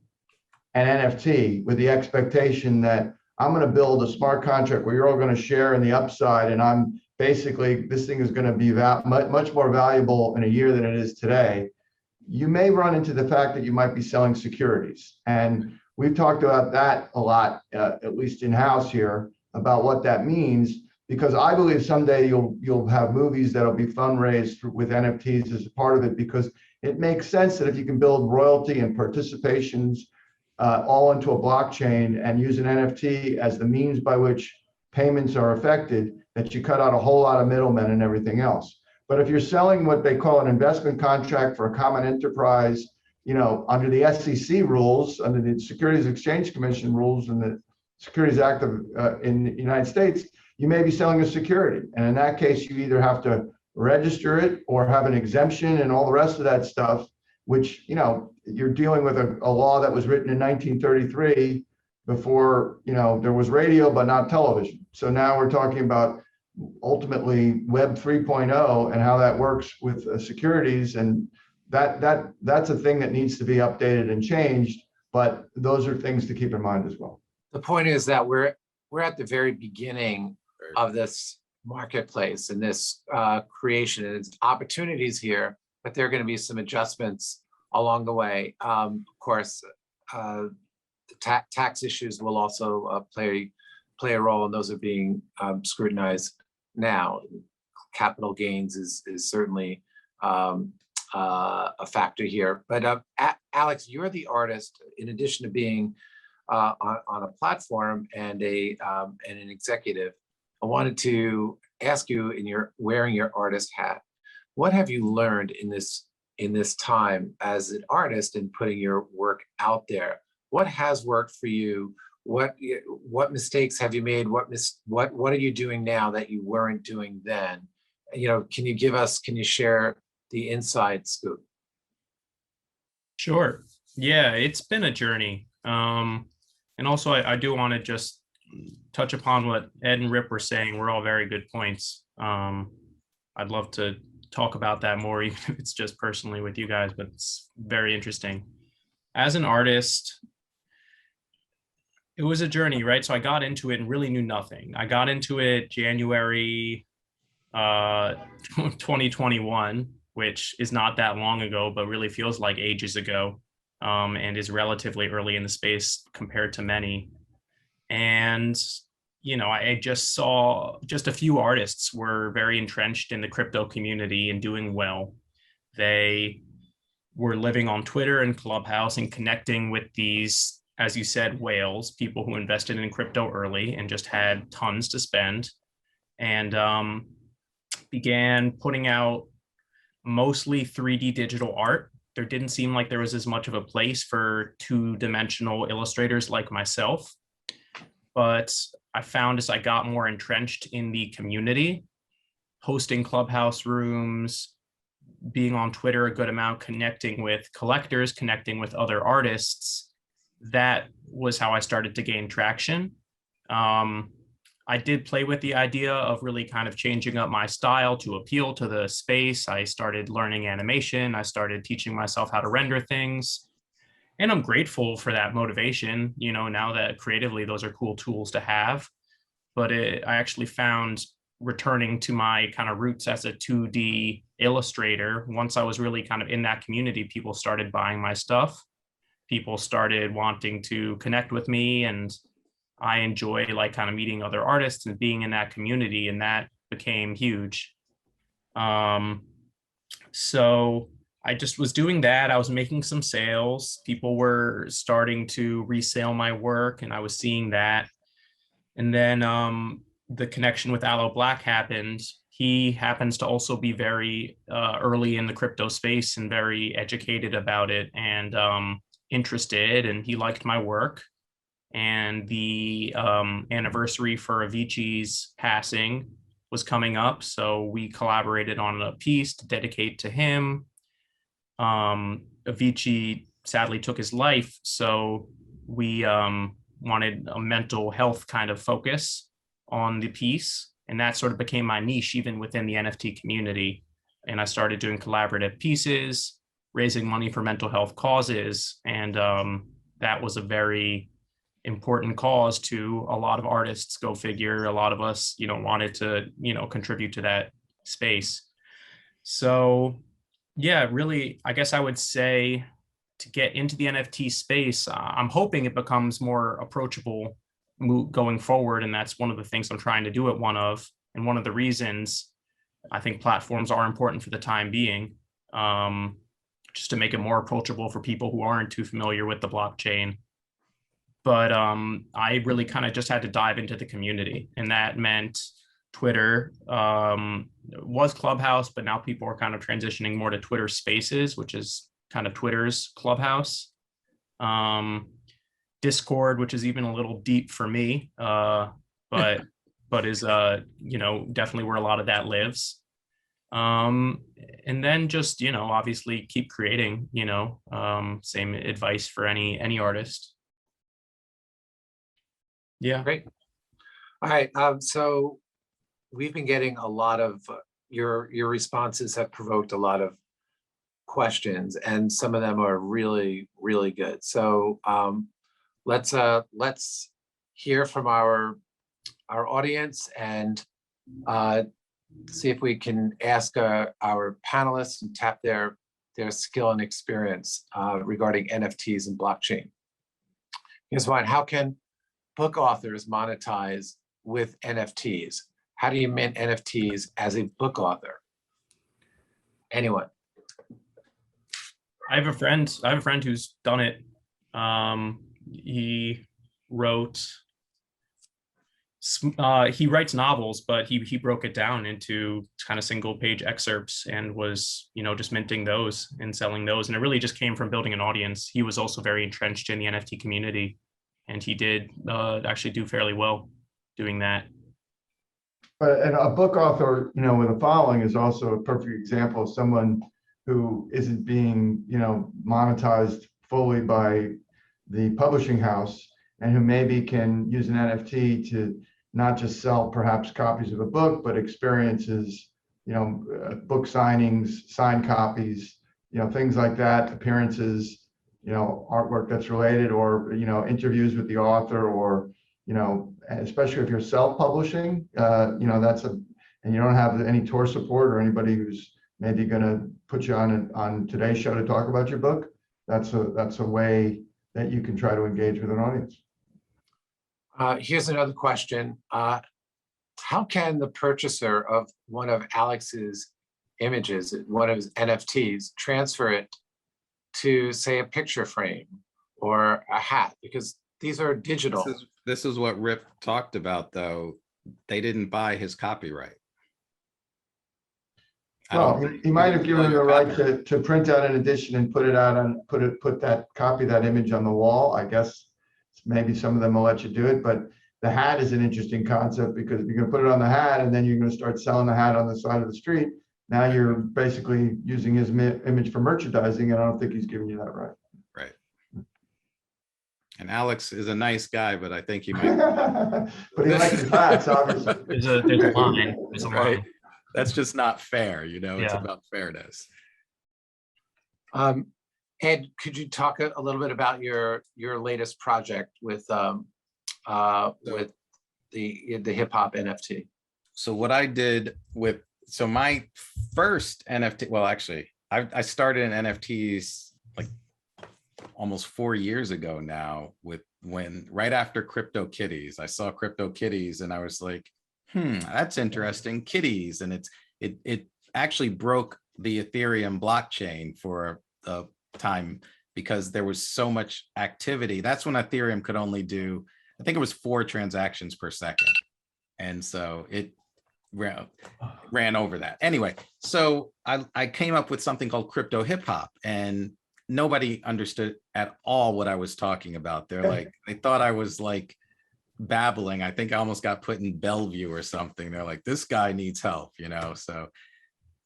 an NFT with the expectation that I'm going to build a smart contract where you're all going to share in the upside, and I'm basically, this thing is going to be much more valuable in a year than it is today, you may run into the fact that you might be selling securities. And we've talked about that a lot, at least in-house here, about what that means, because I believe someday you'll have movies that'll be fundraised with NFTs as a part of it, because it makes sense that if you can build royalty and participations all into a blockchain and use an NFT as the means by which payments are affected, that you cut out a whole lot of middlemen and everything else. But if you're selling what they call an investment contract for a common enterprise, under the SEC rules, under the Securities Exchange Commission rules, and Securities Act in the United States, you may be selling a security. And in that case, you either have to register it or have an exemption and all the rest of that stuff, which, you know, you're dealing with a law that was written in 1933 before, you know, there was radio, but not television. So now we're talking about ultimately Web 3.0 and how that works with securities. And that's a thing that needs to be updated and changed, but those are things to keep in mind as well. The point is that we're at the very beginning of this marketplace and this creation, and it's opportunities here, but there are going to be some adjustments along the way. Of course, the tax issues will also play a role, and those are being scrutinized now. Capital gains is certainly a factor here. But Alex, you're the artist, in addition to being on a platform and an executive. I wanted to ask you, in your wearing your artist hat, what have you learned in this time as an artist and putting your work out there? What has worked for you? What mistakes have you made? What are you doing now that you weren't doing then? You know, can you share the inside scoop? Sure. Yeah, it's been a journey. And also I do want to just touch upon what Ed and Rip were saying. We're all very good points. I'd love to talk about that more, even if it's just personally with you guys, but it's very interesting. As an artist, it was a journey, right? So I got into it and really knew nothing. I got into it January 2021, which is not that long ago, but really feels like ages ago, and is relatively early in the space compared to many. And, you know, I just saw just a few artists were very entrenched in the crypto community and doing well. They were living on Twitter and Clubhouse and connecting with these, as you said, whales, people who invested in crypto early and just had tons to spend, and began putting out mostly 3D digital art. There didn't seem like there was as much of a place for two-dimensional illustrators like myself. But I found as I got more entrenched in the community, hosting Clubhouse rooms, being on Twitter a good amount, connecting with collectors, connecting with other artists, that was how I started to gain traction. I did play with the idea of really kind of changing up my style to appeal to the space. I started learning animation. I started teaching myself how to render things. And I'm grateful for that motivation, you know, now that creatively those are cool tools to have. But I actually found returning to my kind of roots as a 2D illustrator, once I was really kind of in that community, people started buying my stuff. People started wanting to connect with me, and I enjoy like kind of meeting other artists and being in that community, and that became huge. So I just was doing that. I was making some sales. People were starting to resale my work, and I was seeing that. And then the connection with Aloe Black happened. He happens to also be very early in the crypto space and very educated about it and interested, and he liked my work. And the anniversary for Avicii's passing was coming up, so we collaborated on a piece to dedicate to him. Avicii sadly took his life, so we wanted a mental health kind of focus on the piece, and that sort of became my niche even within the NFT community. And I started doing collaborative pieces, raising money for mental health causes, and that was a very important cause to a lot of artists. Go figure. A lot of us, you know, wanted to, you know, contribute to that space. So yeah, really, I guess I would say to get into the NFT space, I'm hoping it becomes more approachable going forward. And that's one of the things I'm trying to do at One Of. And one of the reasons I think platforms are important for the time being, just to make it more approachable for people who aren't too familiar with the blockchain. But I really kind of just had to dive into the community, and that meant Twitter was Clubhouse, but now people are kind of transitioning more to Twitter Spaces, which is kind of Twitter's Clubhouse. Discord, which is even a little deep for me, but is definitely where a lot of that lives. And then just obviously keep creating. Same advice for any artist. Yeah. Great. All right. So we've been getting a lot of your responses have provoked a lot of questions, and some of them are really, really good. So let's hear from our audience and see if we can ask our panelists and tap their skill and experience regarding NFTs and blockchain. Here's one. How can book authors monetize with NFTs? How do you mint NFTs as a book author? Anyone? I have a friend who's done it. He writes novels, but he broke it down into kind of single page excerpts and was, just minting those and selling those. And it really just came from building an audience. He was also very entrenched in the NFT community, and he did actually do fairly well doing that. But and a book author, with a following is also a perfect example of someone who isn't being, monetized fully by the publishing house, and who maybe can use an NFT to not just sell perhaps copies of a book, but experiences, book signings, signed copies, things like that, appearances, artwork that's related, or, interviews with the author, or, especially if you're self-publishing, and you don't have any tour support or anybody who's maybe going to put you on today's show to talk about your book. That's a way that you can try to engage with an audience. Here's another question. How can the purchaser of one of Alex's images, one of his NFTs, transfer it to, say, a picture frame or a hat? Because these are digital. This is what Rip talked about, though. They didn't buy his copyright. Well, he might have given him the right to print out an edition and put it out on put that image on the wall. I guess maybe some of them will let you do it, but the hat is an interesting concept, because if you're going to put it on the hat and then you're going to start selling the hat on the side of the street, now you're basically using his image for merchandising, and I don't think he's giving you that right. Right. And Alex is a nice guy, but I think he might. But he likes his hats, obviously. There's a line. There's a Right. line. That's just not fair, It's Yeah. about fairness. Ed, could you talk a little bit about your latest project with the hip hop NFT? So what I did so my first NFT, well, actually, I started in NFTs like almost 4 years ago now, right after CryptoKitties. I saw CryptoKitties and I was like, that's interesting, kitties. And it actually broke the Ethereum blockchain for a time, because there was so much activity. That's when Ethereum could only do, I think it was 4 transactions per second. And so it ran over that. Anyway, so I came up with something called Crypto.HipHop, and nobody understood at all what I was talking about. They thought I was like babbling. I think I almost got put in Bellevue or something. They're like, this guy needs help, So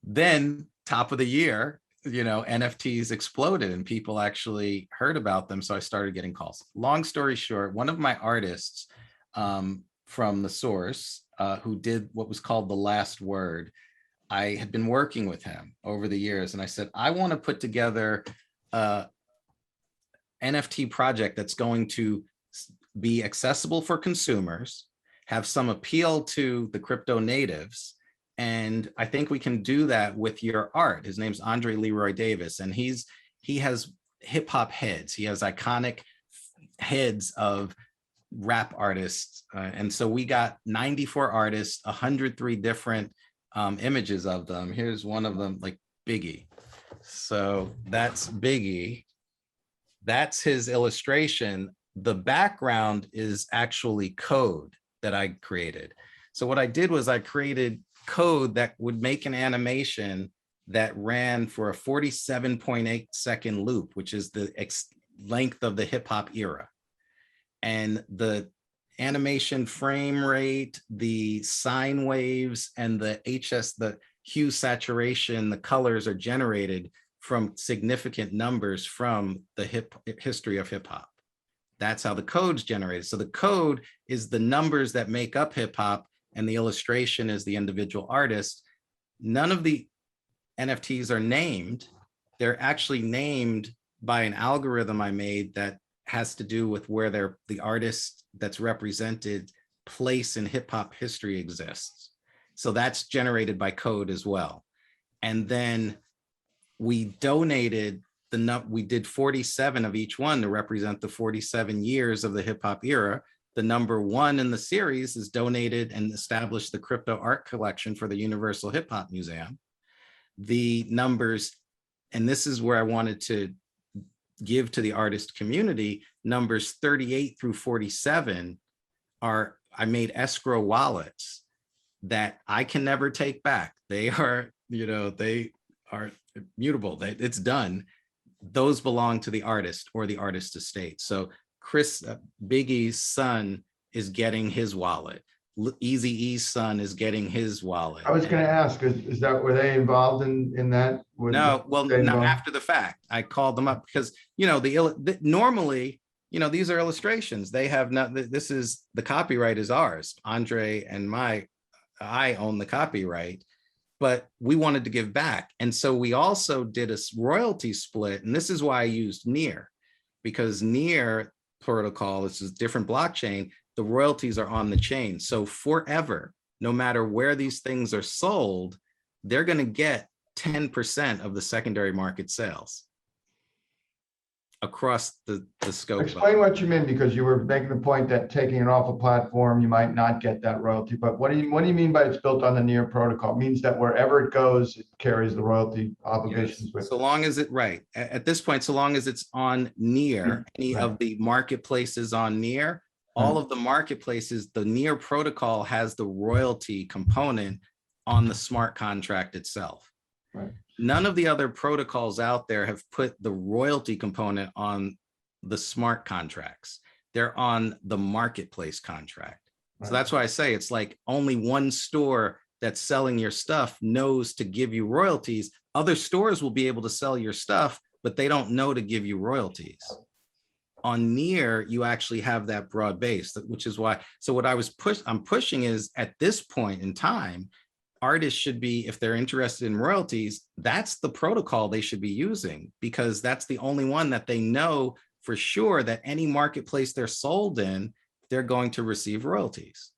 then top of the year, NFTs exploded and people actually heard about them. So I started getting calls. Long story short, one of my artists from the source who did what was called The Last Word, I had been working with him over the years. And I said, I want to put together a NFT project that's going to be accessible for consumers, have some appeal to the crypto natives. And I think we can do that with your art. His name's Andre Leroy Davis, and he has hip hop heads. He has iconic heads of rap artists. And so we got 94 artists, 103 different images of them. Here's one of them, like Biggie. So that's Biggie. That's his illustration. The background is actually code that I created. So what I did was I created code that would make an animation that ran for a 47.8 second loop, which is the length of the hip hop era. and the animation frame rate, the sine waves, and the the hue saturation, the colors are generated from significant numbers from the history of hip hop. That's how the code's generated. So the code is the numbers that make up hip hop, and the illustration is the individual artist. None of the NFTs are named. They're actually named by an algorithm I made that has to do with where the artist that's represented place in hip hop history exists. So that's generated by code as well. And then we donated we did 47 of each one to represent the 47 years of the hip hop era. The number 1 in the series is donated and established the crypto art collection for the Universal Hip Hop Museum. The numbers, and this is where I wanted to give to the artist community, numbers 38 through 47 are, I made escrow wallets that I can never take back. They are, they are mutable. It's done. Those belong to the artist or the artist estate. So Chris, Biggie's son is getting his wallet. Eazy-E's son is getting his wallet. I was going to ask, were they involved in that? No, well, no, after the fact, I called them up because, normally, these are illustrations. They have not, the copyright is ours. Andre and I own the copyright, but we wanted to give back. And so we also did a royalty split. And this is why I used Near, because Near protocol, this is a different blockchain, the royalties are on the chain. So forever, no matter where these things are sold, they're going to get 10% of the secondary market sales across the scope. Explain what you mean, because you were making the point that taking it off a platform, you might not get that royalty. But what do you mean by it's built on the Near protocol? It means that wherever it goes, it carries the royalty obligations with it. So long as at this point, so long as it's on Near, any of the marketplaces on Near, all of the marketplaces, the Near protocol has the royalty component on the smart contract itself. Right. None of the other protocols out there have put the royalty component on the smart contracts. They're on the marketplace contract. Right. So that's why I say it's like only one store that's selling your stuff knows to give you royalties. Other stores will be able to sell your stuff, but they don't know to give you royalties. On Near, you actually have that broad base, which is why. So what I'm pushing is at this point in time, artists should be, if they're interested in royalties, that's the protocol they should be using, because that's the only one that they know for sure that any marketplace they're sold in, they're going to receive royalties.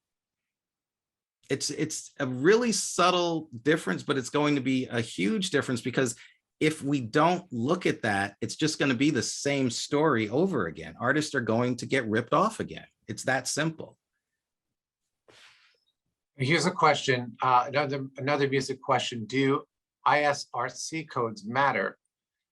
It's a really subtle difference, but it's going to be a huge difference, because if we don't look at that, it's just going to be the same story over again. Artists are going to get ripped off again. It's that simple. Here's a question, another music question. Do ISRC codes matter?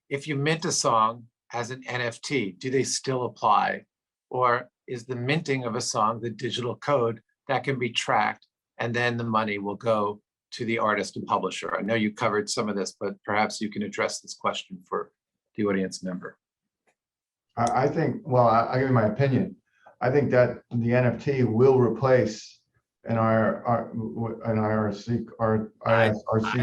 If you mint a song as an NFT, do they still apply? Or is the minting of a song the digital code that can be tracked, and then the money will go to the artist and publisher? I know you covered some of this, but perhaps you can address this question for the audience member. I think, well, I'll give you my opinion. I think that the NFT will replace an ISRC. I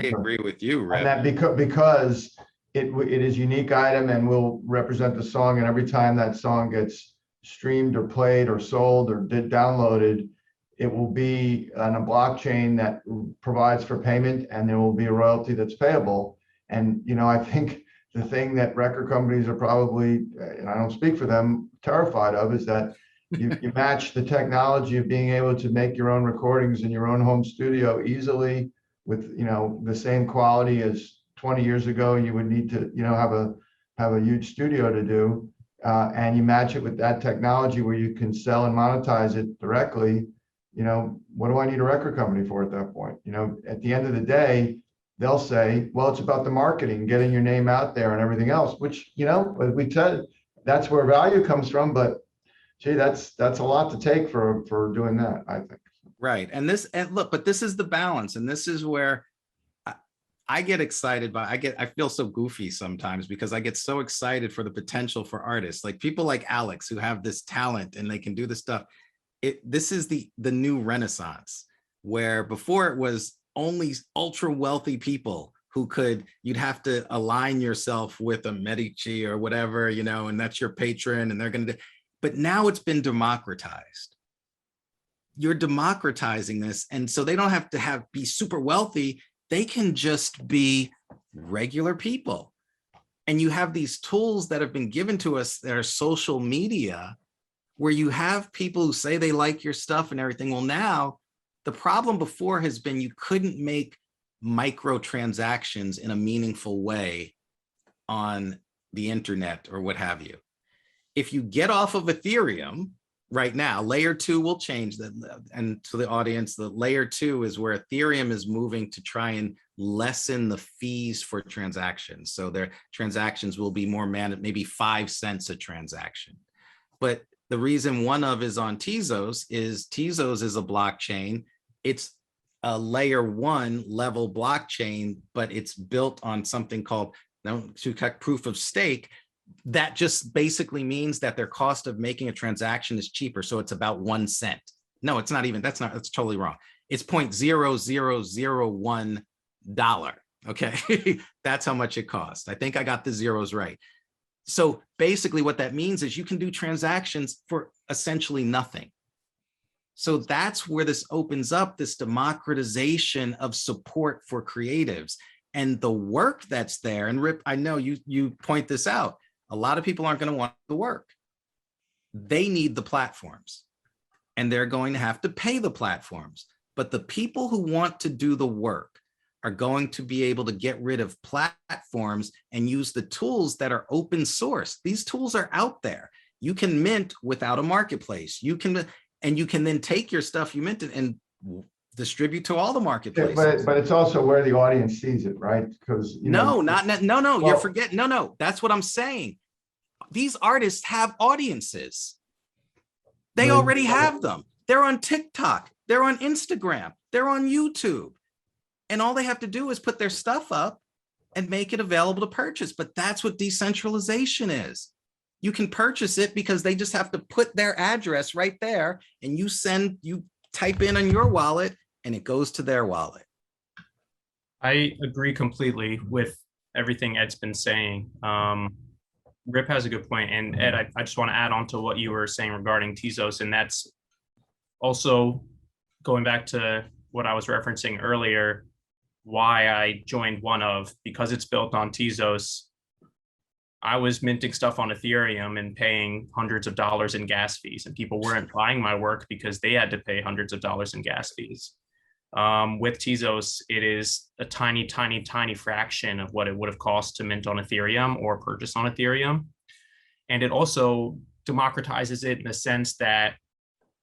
agree with you, Reb. And that because it is a unique item and will represent the song, and every time that song gets streamed or played or sold or downloaded, it will be on a blockchain that provides for payment, and there will be a royalty that's payable. And I think the thing that record companies are probably, and I don't speak for them, terrified of is that you match the technology of being able to make your own recordings in your own home studio easily with the same quality as 20 years ago you would need to have a huge studio to do, and you match it with that technology where you can sell and monetize it directly. What do I need a record company for at that point? At the end of the day, they'll say, well, it's about the marketing, getting your name out there and everything else, which, as we said, that's where value comes from. But gee, that's a lot to take for doing that, I think. Right. And look, but this is the balance. And this is where I get excited I feel so goofy sometimes because I get so excited for the potential for artists, like people like Alex who have this talent and they can do this stuff. This is the new renaissance, where before it was only ultra wealthy people who you'd have to align yourself with a Medici or whatever, and that's your patron and they're going to, but now it's been democratized. You're democratizing this. And so they don't have to be super wealthy. They can just be regular people. And you have these tools that have been given to us that are social media, where you have people who say they like your stuff and everything. Well, now the problem before has been you couldn't make microtransactions in a meaningful way on the internet or what have you. If you get off of Ethereum right now, layer 2 will change that. And to the audience, the layer 2 is where Ethereum is moving to try and lessen the fees for transactions. So their transactions will be more maybe 5 cents a transaction. But the reason one of is on Tezos is a blockchain. It's a layer 1 level blockchain, but it's built on something called proof of stake. That just basically means that their cost of making a transaction is cheaper. So it's about 1 cent. No, it's not even, that's totally wrong. It's $0.0001. Okay. That's how much it costs. I think I got the zeros right. So basically what that means is you can do transactions for essentially nothing. So that's where this opens up this democratization of support for creatives and the work that's there. And Rip, I know you point this out. A lot of people aren't going to want the work. They need the platforms and they're going to have to pay the platforms. But the people who want to do the work are going to be able to get rid of platforms and use the tools that are open source. These tools are out there. You can mint without a marketplace. You can then take your stuff you minted and distribute to all the marketplaces. But it's also where the audience sees it, right? Because no, you're forgetting. No, that's what I'm saying. These artists have audiences. They already have them. They're on TikTok, they're on Instagram, they're on YouTube. And all they have to do is put their stuff up and make it available to purchase. But that's what decentralization is. You can purchase it because they just have to put their address right there and you type in on your wallet and it goes to their wallet. I agree completely with everything Ed's been saying. Rip has a good point. And Ed, I just want to add on to what you were saying regarding Tezos. And that's also going back to what I was referencing earlier, why I joined because it's built on Tezos. I was minting stuff on Ethereum and paying hundreds of dollars in gas fees, and people weren't buying my work because they had to pay hundreds of dollars in gas fees. With Tezos, it is a tiny, tiny, tiny fraction of what it would have cost to mint on Ethereum or purchase on Ethereum. And it also democratizes it in the sense that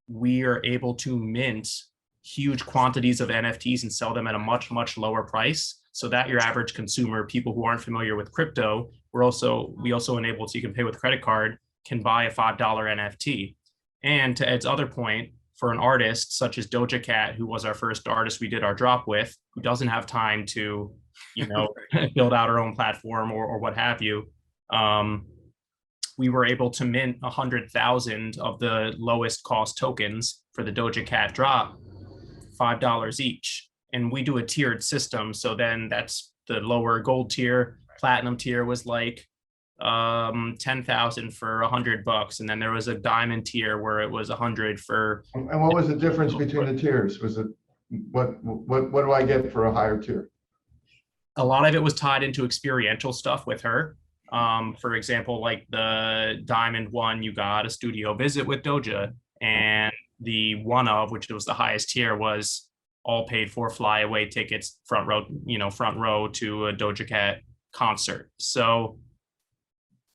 we are able to mint huge quantities of NFTs and sell them at a much, much lower price, so that your average consumer, people who aren't familiar with crypto, we also enable, so you can pay with credit card, can buy a $5 NFT. And to Ed's other point, for an artist such as Doja Cat, who was our first artist we did our drop with, who doesn't have time to, build out her own platform or what have you, we were able to mint 100,000 of the lowest cost tokens for the Doja Cat drop, $5 each. And we do a tiered system. So then that's the lower gold tier. Platinum tier was like 10,000 for $100. And then there was a diamond tier where it was 100 for. And what was the difference between the tiers? Was it what do I get for a higher tier? A lot of it was tied into experiential stuff with her. For example, like the diamond one, you got a studio visit with Doja, and the which was the highest tier, was all paid for flyaway tickets, front row to a Doja Cat concert. So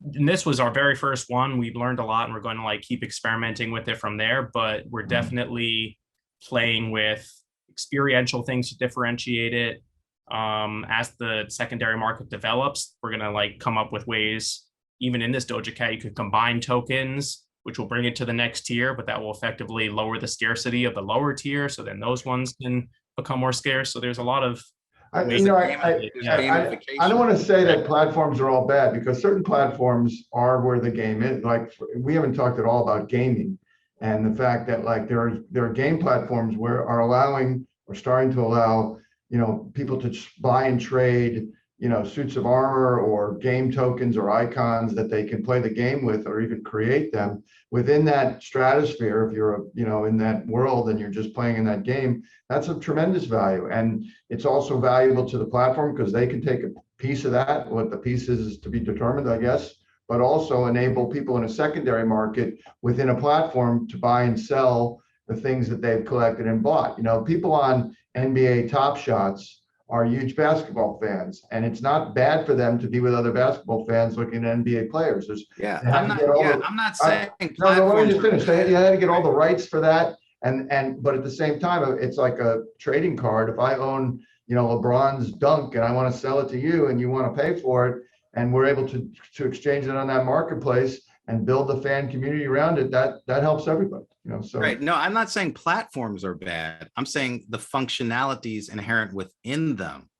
this was our very first one. We learned a lot and we're going to keep experimenting with it from there, but we're definitely playing with experiential things to differentiate it. As the secondary market develops, we're going to come up with ways, even in this Doja Cat, you could combine tokens, which will bring it to the next tier, but that will effectively lower the scarcity of the lower tier. So then those ones can become more scarce. So there's a lot of I, Make you know, There's I gamification. don't want to say that platforms are all bad, because certain platforms are where the game is. Like, we haven't talked at all about gaming, and the fact that like there are game platforms where are allowing or starting to allow, you know, people to just buy and trade, you know, suits of armor or game tokens or icons that they can play the game with, or even create them within that stratosphere. If you're, you know, in that world and you're just playing in that game, that's of tremendous value. And it's also valuable to the platform because they can take a piece of that. What the piece is to be determined, I guess, but also enable people in a secondary market within a platform to buy and sell the things that they've collected and bought. You know, people on NBA Top Shots are huge basketball fans, and it's not bad for them to be with other basketball fans looking at NBA players. Yeah, they have I'm to not, get all yeah, the- I'm not saying No, let me platforms just are finish. bad. You had to get all the rights for that. But at the same time, it's like a trading card. If I own, you know, LeBron's dunk and I want to sell it to you and you want to pay for it, and we're able to exchange it on that marketplace and build the fan community around it, that helps everybody, you know, so. Right. No, I'm not saying platforms are bad. I'm saying the functionalities inherent within them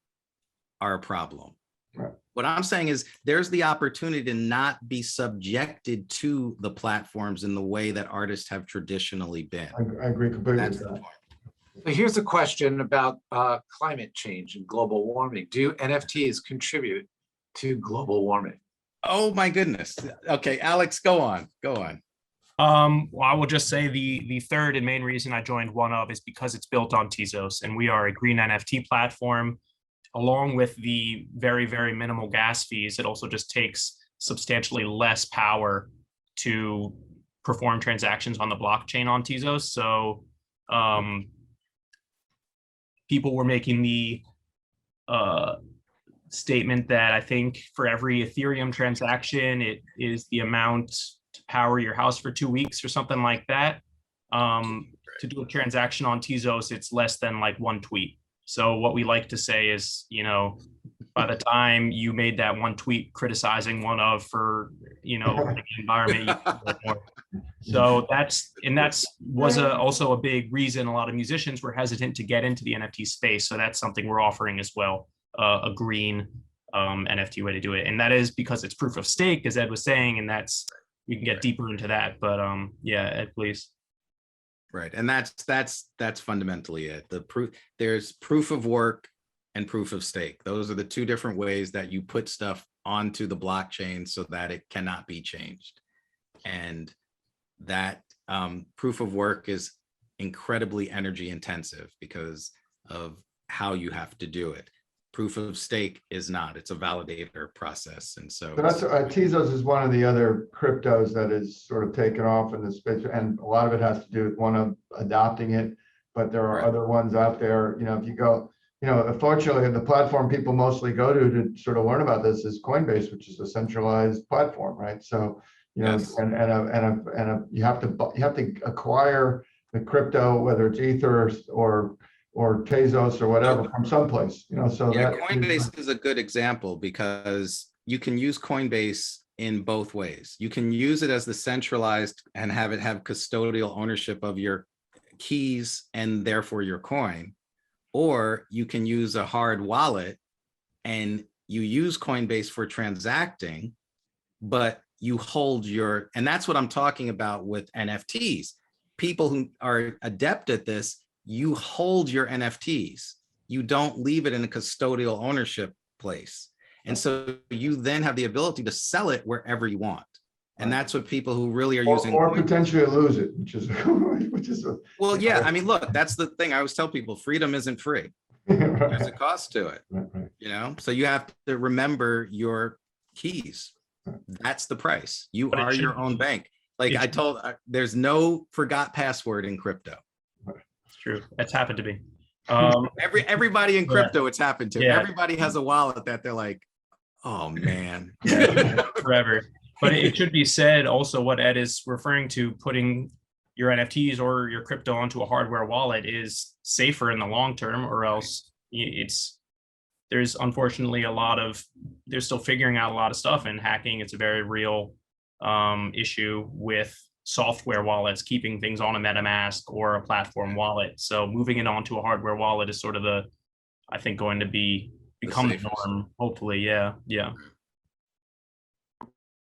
are a problem. Right. What I'm saying is there's the opportunity to not be subjected to the platforms in the way that artists have traditionally been. I agree completely That's with the that. point. So here's a question about climate change and global warming. Do NFTs contribute to global warming? Oh my goodness. Okay, Alex, go on. Well, I will just say the third and main reason I joined One Of is because it's built on Tezos, and we are a green NFT platform. Along with the very, very minimal gas fees, it also just takes substantially less power to perform transactions on the blockchain on Tezos. So people were making the statement that I think for every Ethereum transaction, it is the amount to power your house for 2 weeks or something like that. To do a transaction on Tezos, it's less than like one tweet. So what we like to say is, you know, by the time you made that one tweet criticizing One Of for, you know, the environment, so that's also a big reason a lot of musicians were hesitant to get into the NFT space. So that's something we're offering as well, a green NFT way to do it, and that is because it's proof of stake, as Ed was saying, and that's, we can get deeper into that. But yeah, Ed, please. Right. And that's fundamentally it. There's proof of work and proof of stake. Those are the two different ways that you put stuff onto the blockchain so that it cannot be changed. And that proof of work is incredibly energy intensive because of how you have to do it. Proof of stake is not. It's a validator process. And so that's Tezos is one of the other cryptos that is sort of taken off in the space, and a lot of it has to do with One Of adopting it. But there are Right. other ones out there. You know, if you go, you know, unfortunately, the platform people mostly go to sort of learn about this is Coinbase, which is a centralized platform, right? So, you know, Yes. and you have to acquire the crypto, whether it's Ether or Tezos or whatever, from someplace, you know, so yeah, that Coinbase is a good example because you can use Coinbase in both ways. You can use it as the centralized and have it have custodial ownership of your keys and therefore your coin, or you can use a hard wallet and you use Coinbase for transacting, but you hold your, and that's what I'm talking about with NFTs. People who are adept at this, you hold your NFTs. You don't leave it in a custodial ownership place. And so you then have the ability to sell it wherever you want. And that's what people who really are using. or potentially lose it, which is well, yeah, I mean, look, that's the thing I always tell people, freedom isn't free. There's a cost to it, you know? So you have to remember your keys. That's the price. You are your own bank. Like I told, there's no forgot password in crypto. It's true. That's happened to me. Everybody in crypto, it's happened to. Yeah. Everybody has a wallet that they're like, oh man. Forever. But it should be said also what Ed is referring to, putting your NFTs or your crypto onto a hardware wallet is safer in the long term, or else there's unfortunately they're still figuring out a lot of stuff, and hacking, it's a very real issue with software wallets, keeping things on a MetaMask or a platform wallet. So moving it onto a hardware wallet is sort of the I think, going to become the safest. norm, hopefully. Yeah.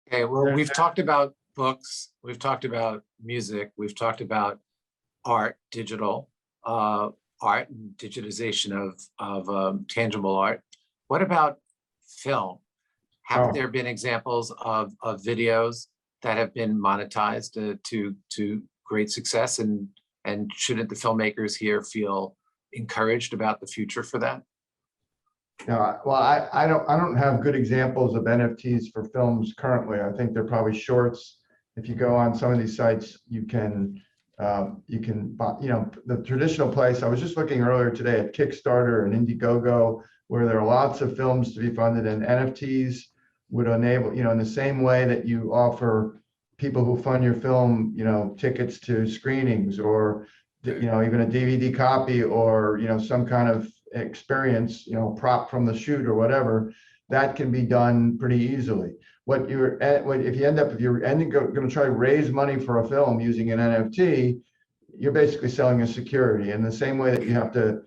Okay, well, we've talked about books, we've talked about music, we've talked about art, digital art, and digitization of tangible art. What about film? Have Oh. there been examples of videos that have been monetized to great success? And shouldn't the filmmakers here feel encouraged about the future for that? Yeah, well, I don't have good examples of NFTs for films currently. I think they're probably shorts. If you go on some of these sites, you can buy, the traditional place. I was just looking earlier today at Kickstarter and Indiegogo, where there are lots of films to be funded, and NFTs would enable, in the same way that you offer people who fund your film, tickets to screenings, or even a DVD copy, or some kind of experience, prop from the shoot or whatever, that can be done pretty easily. If you're going to try to raise money for a film using an NFT, you're basically selling a security. In the same way that you have to,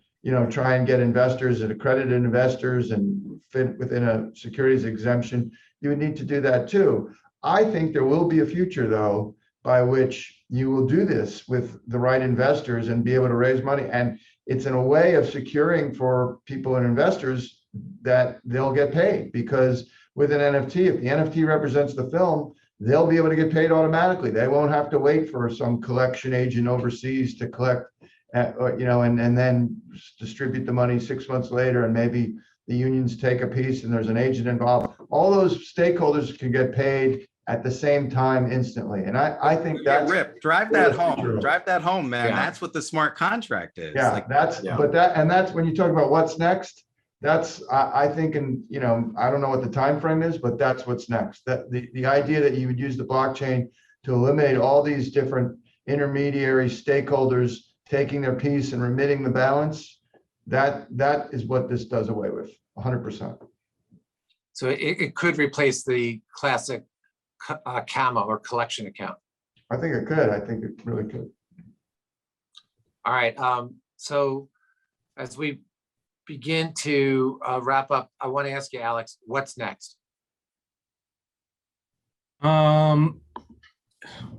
try and get investors and accredited investors and fit within a securities exemption, you would need to do that too. I think there will be a future, though, by which you will do this with the right investors and be able to raise money. And it's in a way of securing for people and investors that they'll get paid, because with an NFT, if the NFT represents the film, they'll be able to get paid automatically. They won't have to wait for some collection agent overseas to collect, and then distribute the money 6 months later, and maybe the unions take a piece and there's an agent involved. All those stakeholders can get paid at the same time instantly. And I think Yeah, that's Rip, drive that home, man. Yeah. That's what the smart contract is. Yeah, Like, that's when you talk about what's next. That's I think, and I don't know what the time frame is, but that's what's next. That the idea that you would use the blockchain to eliminate all these different intermediary stakeholders taking their piece and remitting the balance, that is what this does away with 100%. So it could replace the classic CAMA or collection account. I think it could. I think it really could. All right. So as we begin to wrap up, I want to ask you, Alex, what's next?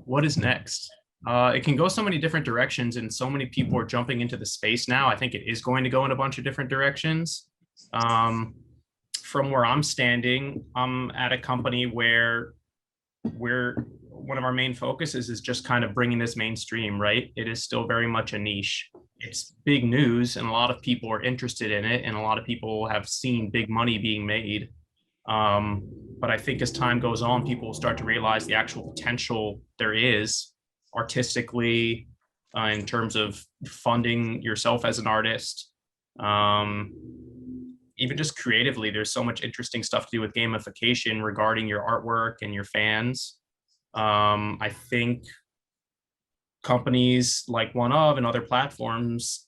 What is next? It can go so many different directions, and so many people are jumping into the space now. I think it is going to go in a bunch of different directions. From where I'm standing, I'm at a company where one of our main focuses is just kind of bringing this mainstream, right? It is still very much a niche. It's big news, and a lot of people are interested in it, and a lot of people have seen big money being made. But I think as time goes on, people will start to realize the actual potential there is artistically, in terms of funding yourself as an artist. Even just creatively, there's so much interesting stuff to do with gamification regarding your artwork and your fans. I think companies like OneOf and other platforms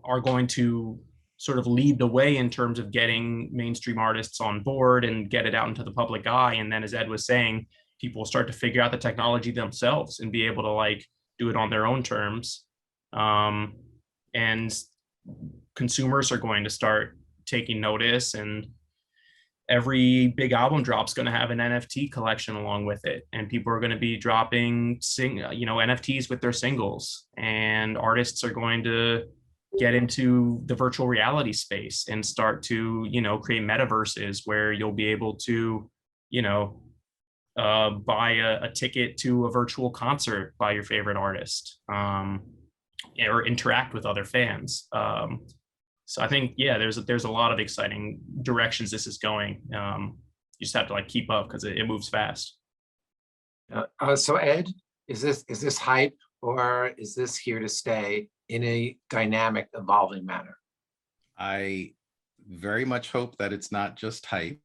are going to sort of lead the way in terms of getting mainstream artists on board and get it out into the public eye. And then, as Ed was saying, people will start to figure out the technology themselves and be able to like do it on their own terms. And consumers are going to start taking notice, and every big album drop's going to have an NFT collection along with it, and people are going to be dropping NFTs with their singles, and artists are going to get into the virtual reality space and start to create metaverses where you'll be able to buy a ticket to a virtual concert by your favorite artist, or interact with other fans. So I think, yeah, there's a lot of exciting directions this is going. You just have to like keep up because it moves fast. So Ed, is this hype, or is this here to stay in a dynamic, evolving manner? I very much hope that it's not just hype,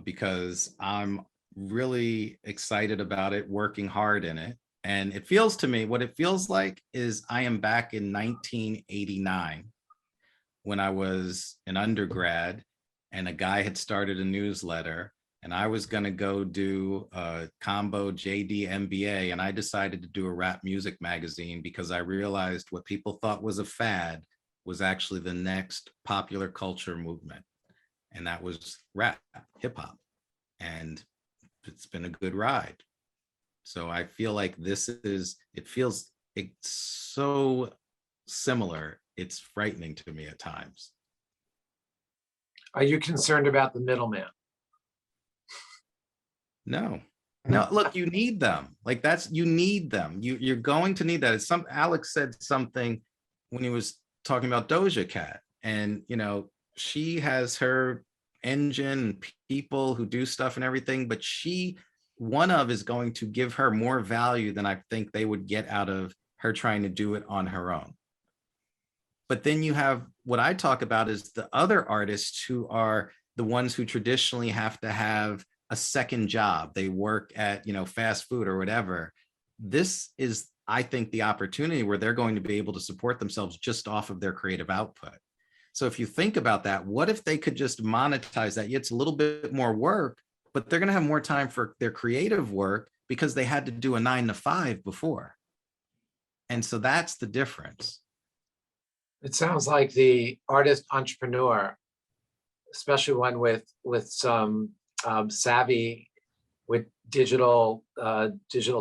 because I'm really excited about it, working hard in it. And it feels to me, what it feels like is I am back in 1989 when I was an undergrad, and a guy had started a newsletter, and I was going to go do a combo JD MBA, and I decided to do a rap music magazine because I realized what people thought was a fad was actually the next popular culture movement. And that was rap, hip hop. And it's been a good ride. So I feel like it feels it's so similar. It's frightening to me at times. Are you concerned about the middleman? No, look, you need them. Like you need them. You're going to need that. It's Alex said something when he was talking about Doja Cat, and she has her engine, people who do stuff and everything, but one is going to give her more value than I think they would get out of her trying to do it on her own. But then you have what I talk about is the other artists who are the ones who traditionally have to have a second job. They work at, fast food or whatever. This is, I think, the opportunity where they're going to be able to support themselves just off of their creative output. So if you think about that, what if they could just monetize that? It's a little bit more work, but they're going to have more time for their creative work because they had to do a 9 to 5 before. And so that's the difference. It sounds like the artist entrepreneur, especially one with some savvy with digital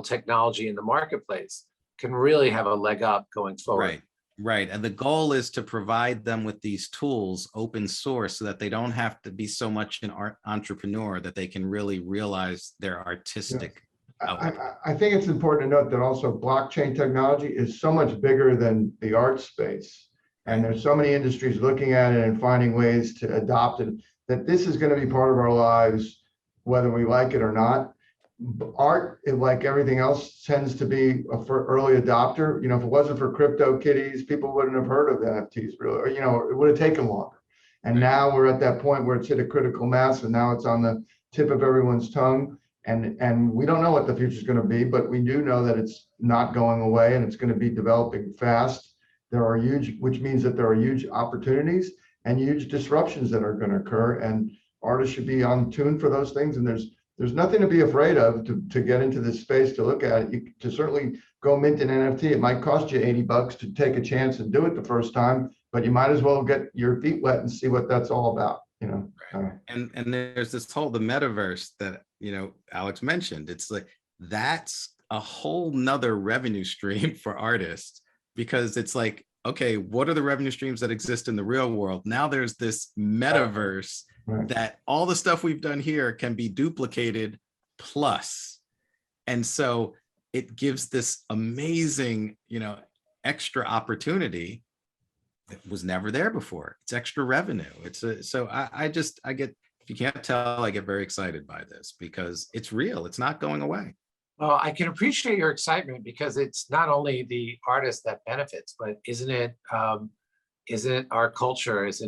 technology in the marketplace, can really have a leg up going forward. Right. And the goal is to provide them with these tools, open source, so that they don't have to be so much an entrepreneur, that they can really realize their artistic output. I think it's important to note that also blockchain technology is so much bigger than the art space. And there's so many industries looking at it and finding ways to adopt it, that this is going to be part of our lives, whether we like it or not. Art, like everything else, tends to be for early adopter. If it wasn't for crypto kitties, people wouldn't have heard of NFTs really, or it would have taken longer. And now we're at that point where it's hit a critical mass, and now it's on the tip of everyone's tongue. And we don't know what the future is going to be, but we do know that it's not going away and it's going to be developing fast. Which means that there are huge opportunities and huge disruptions that are going to occur, and artists should be on tune for those things. And there's nothing to be afraid of to get into this space, to look at it. To certainly go mint an NFT. It might cost you $80 to take a chance and do it the first time, but you might as well get your feet wet and see what that's all about. And there's the metaverse that Alex mentioned. It's like that's a whole nother revenue stream for artists, because it's like, okay, what are the revenue streams that exist in the real world? Now there's this metaverse that all the stuff we've done here can be duplicated plus. And so it gives this amazing, extra opportunity that was never there before. It's extra revenue. I get, if you can't tell, I get very excited by this because it's real. It's not going away. Well, I can appreciate your excitement because it's not only the artist that benefits, but isn't it our culture? As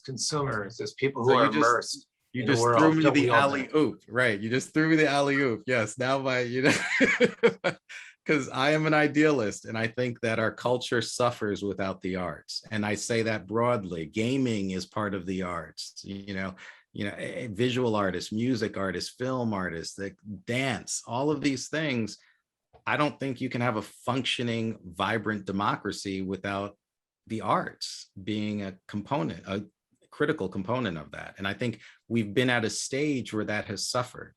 consumers, as people who are immersed. You just threw me the alley oop, right? You just threw me the alley oop. Yes, now because I am an idealist, and I think that our culture suffers without the arts, and I say that broadly. Gaming is part of the arts, visual artists, music artists, film artists, dance, all of these things. I don't think you can have a functioning, vibrant democracy without the arts being a critical component of that. And I think we've been at a stage where that has suffered.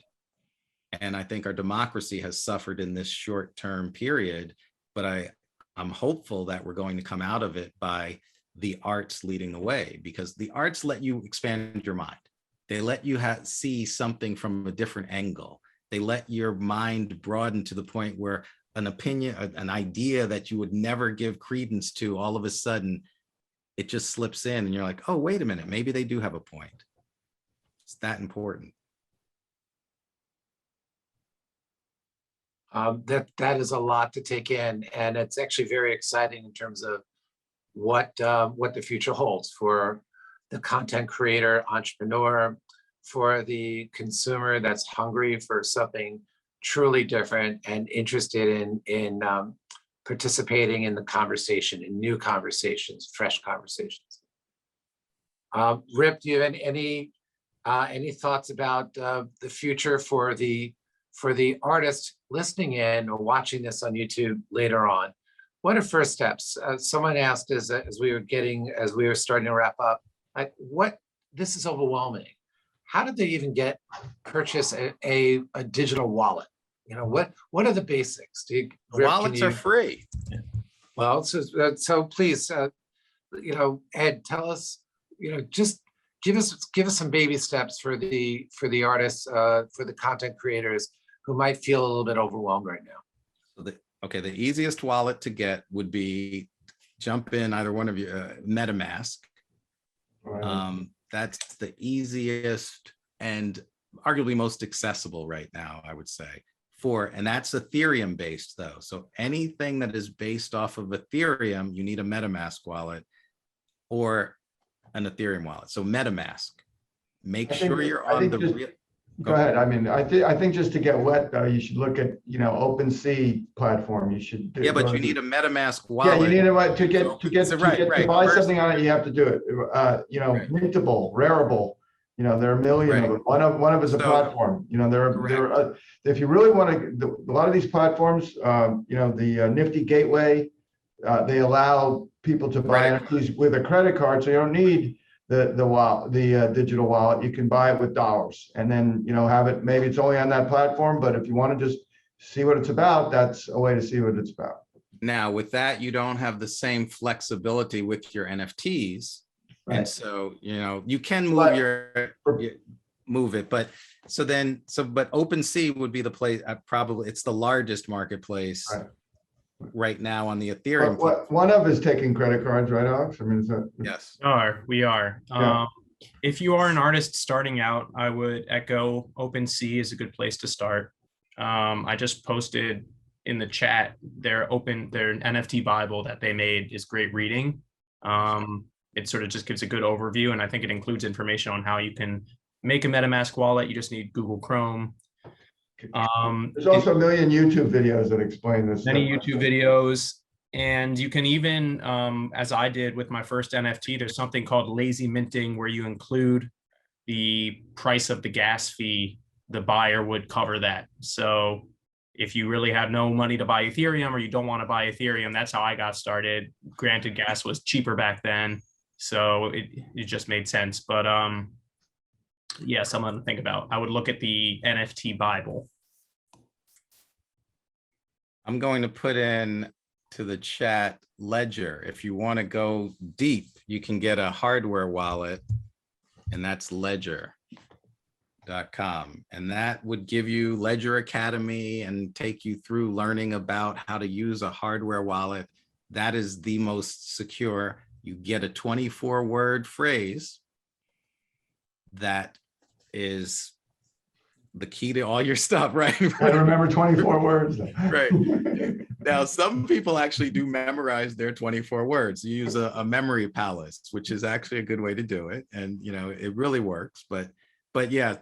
And I think our democracy has suffered in this short-term period, but I'm hopeful that we're going to come out of it by the arts leading the way, because the arts let you expand your mind. They let you see something from a different angle. They let your mind broaden to the point where an opinion, an idea that you would never give credence to, all of a sudden, it just slips in and you're like, oh, wait a minute, maybe they do have a point. It's that important. That is a lot to take in, and it's actually very exciting in terms of what the future holds for the content creator, entrepreneur, for the consumer that's hungry for something truly different and interested in participating in the conversation, in new conversations, fresh conversations. Rip, do you have any thoughts about the future for the artist listening in or watching this on YouTube later on? what are first steps? Someone asked as we were starting to wrap up, like, this is overwhelming. How did they even purchase a digital wallet? You know, what are the basics? Wallets are free. Well, so please, you know, Ed, tell us, you know, just give us some baby steps for the artists, for the content creators who might feel a little bit overwhelmed right now. So the easiest wallet to get would be jump in either one of you, MetaMask. Right. That's the easiest and arguably most accessible right now, I would say. And that's Ethereum based though. So anything that is based off of Ethereum, you need a MetaMask wallet or an Ethereum wallet. So MetaMask, make sure you're on the real. Go ahead. I mean, I think just to get wet though, you should look at, you know, OpenSea platform. You should do. Yeah, but you need a MetaMask wallet. Yeah, you need a to buy something on it. You have to do it. You know, Right. Mintable, Rareable. You know, there are a million of them. One of is a platform. You know, there are if you really want to, a lot of these platforms, you know, the Nifty Gateway, they allow people to buy NFTs with a credit card, so you don't need the wallet, the digital wallet. You can buy it with dollars, and then, you know, have it. Maybe it's only on that platform, but if you want to just see what it's about, that's a way to see what it's about. Now, with that, you don't have the same flexibility with your NFTs. Right. And so, you know, you can move move it, but OpenSea would be the place. Probably it's the largest marketplace right now on the Ethereum. One of is taking credit cards, right, Alex? I mean, is that? Yes. We are. Yeah. If you are an artist starting out, I would echo OpenSea is a good place to start. I just posted in the chat their NFT Bible that they made is great reading. It sort of just gives a good overview, and I think it includes information on how you can make a MetaMask wallet. You just need Google Chrome. There's also a million YouTube videos that explain this. Many YouTube videos, and you can even, as I did with my first NFT, there's something called lazy minting where you include the price of the gas fee. The buyer would cover that. So if you really have no money to buy Ethereum or you don't want to buy Ethereum, that's how I got started. Granted, gas was cheaper back then, so it just made sense. But yeah, something to think about. I would look at the NFT Bible. I'm going to put in to the chat Ledger. If you want to go deep, you can get a hardware wallet, and that's ledger.com. And that would give you Ledger Academy and take you through learning about how to use a hardware wallet. That is the most secure. You get a 24-word phrase that is the key to all your stuff, right? I remember 24 words. Right. Now, some people actually do memorize their 24 words. You use a memory palace, which is actually a good way to do it. And, you know, it really works. But yeah,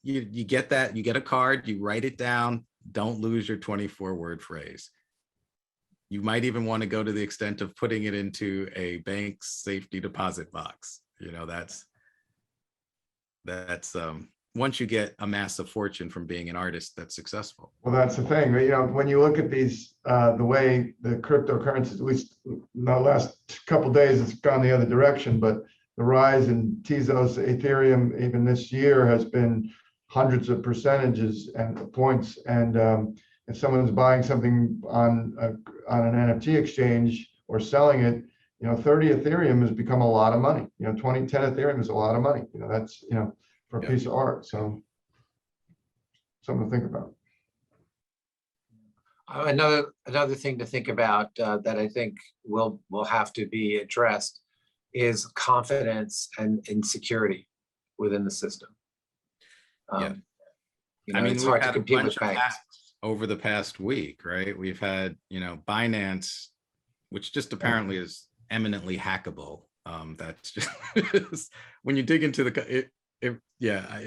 you get that, you get a card, you write it down, don't lose your 24-word phrase. You might even want to go to the extent of putting it into a bank's safety deposit box. You know, that's once you get a massive fortune from being an artist that's successful. Well, that's the thing. You know, when you look at these, the way the cryptocurrencies, at least in the last couple of days, it's gone the other direction. But the rise in Tezos, Ethereum, even this year, has been hundreds of percentages and points. And if someone's buying something on an NFT exchange or selling it, you know, 30 Ethereum has become a lot of money. You know, 10 Ethereum is a lot of money. You know, that's, you know, for a piece of art. So something to think about. Another thing to think about that I think will have to be addressed is confidence and insecurity within the system. Yeah. You know, I mean, it's we've hard to had a compete bunch with of banks. hacks over the past week, right? We've had, you know, Binance, which just apparently is eminently hackable. That's just when you dig into it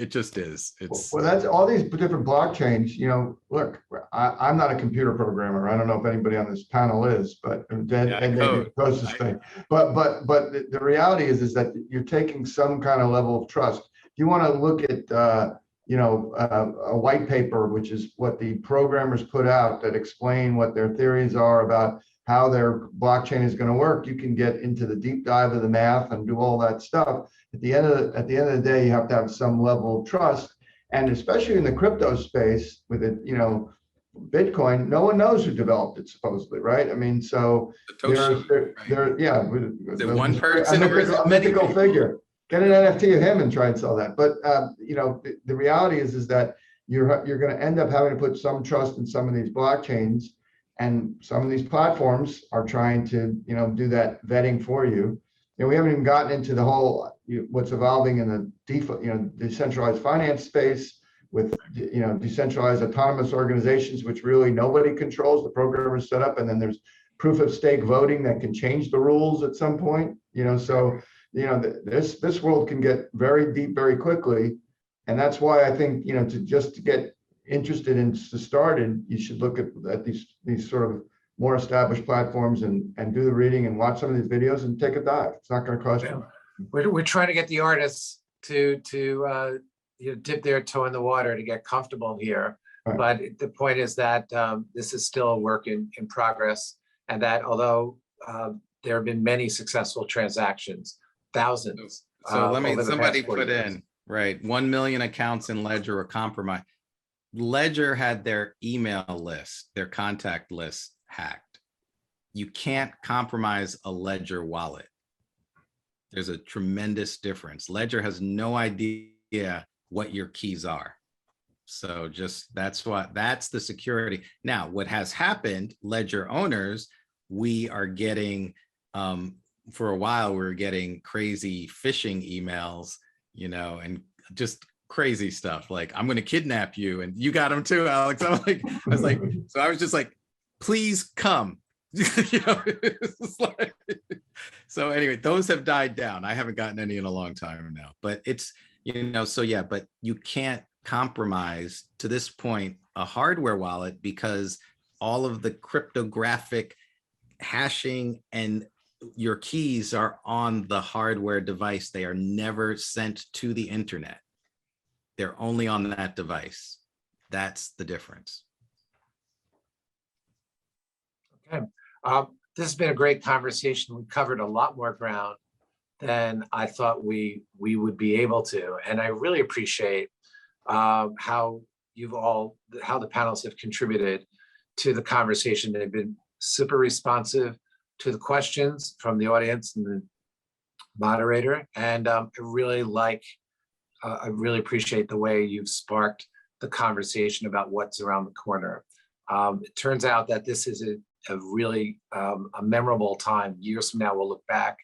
just is. Well, that's all these different blockchains. You know, look, I'm not a computer programmer. I don't know if anybody on this panel is, but and the closest thing. But the reality is that you're taking some kind of level of trust. If you want to look at you know, a white paper, which is what the programmers put out that explain what their theories are about how their blockchain is going to work, you can get into the deep dive of the math and do all that stuff. At the end of the day, you have to have some level of trust. And especially in the crypto space with it, Bitcoin, no one knows who developed it supposedly, right? I mean, so Satoshi, right? yeah, Is it one person or is it a many mythical people? figure. Get an NFT of him and try and sell that. But the reality is that you're going to end up having to put some trust in some of these blockchains, and some of these platforms are trying to do that vetting for you. And we haven't even gotten into the whole what's evolving in the decentralized finance space with decentralized autonomous organizations, which really nobody controls. The program is set up, and then there's proof of stake voting that can change the rules at some point. So this world can get very deep very quickly, and that's why I think to get interested in started, you should look at these sort of more established platforms and do the reading and watch some of these videos and take a dive. It's not going to cost you. We're trying to get the artists to dip their toe in the water to get comfortable here. Right. But the point is that this is still a work in progress, and that although there have been many successful transactions, thousands. So over the somebody past 40 put years. in, right, 1 million accounts in Ledger were compromised. Ledger had their email list, their contact list hacked. You can't compromise a Ledger wallet. There's a tremendous difference. Ledger has no idea what your keys are. So that's the security. Now, what has happened, Ledger owners, we are getting, for a while, we were getting crazy phishing emails, and just crazy stuff like, I'm going to kidnap you, and you got them too, Alex. So I was just like, please come. So anyway, those have died down. I haven't gotten any in a long time now, but it's, but you can't compromise, to this point, a hardware wallet, because all of the cryptographic hashing and your keys are on the hardware device. They are never sent to the internet. They're only on that device. That's the difference. Okay. This has been a great conversation. We covered a lot more ground than I thought we would be able to. And I really appreciate how the panelists have contributed to the conversation. They've been super responsive to the questions from the audience and the moderator. And I really appreciate the way you've sparked the conversation about what's around the corner. It turns out that this is a really a memorable time. Years from now, we'll look back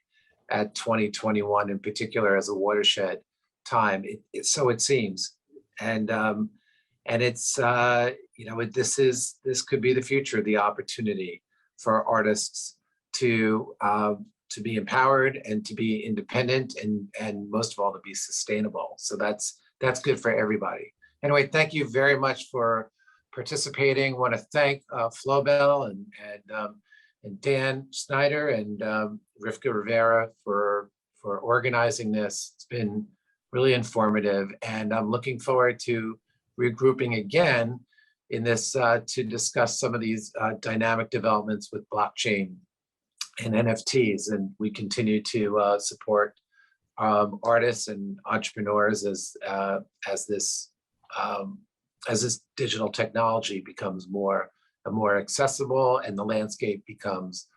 at 2021 in particular as a watershed time. So it seems, and it's this could be the future, the opportunity for artists to be empowered and to be independent, and most of all to be sustainable. So that's good for everybody. Anyway, thank you very much for participating. Want to thank Flobel and Dan Snyder and Rivka Rivera for organizing this. It's been really informative, and I'm looking forward to regrouping again in this to discuss some of these dynamic developments with blockchain and NFTs. And we continue to support artists and entrepreneurs as this digital technology becomes more accessible and the landscape becomes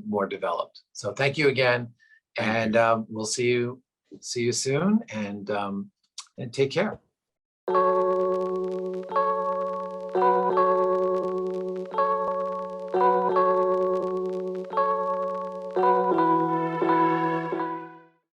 more developed. So thank you again, and we'll see you soon, and take care.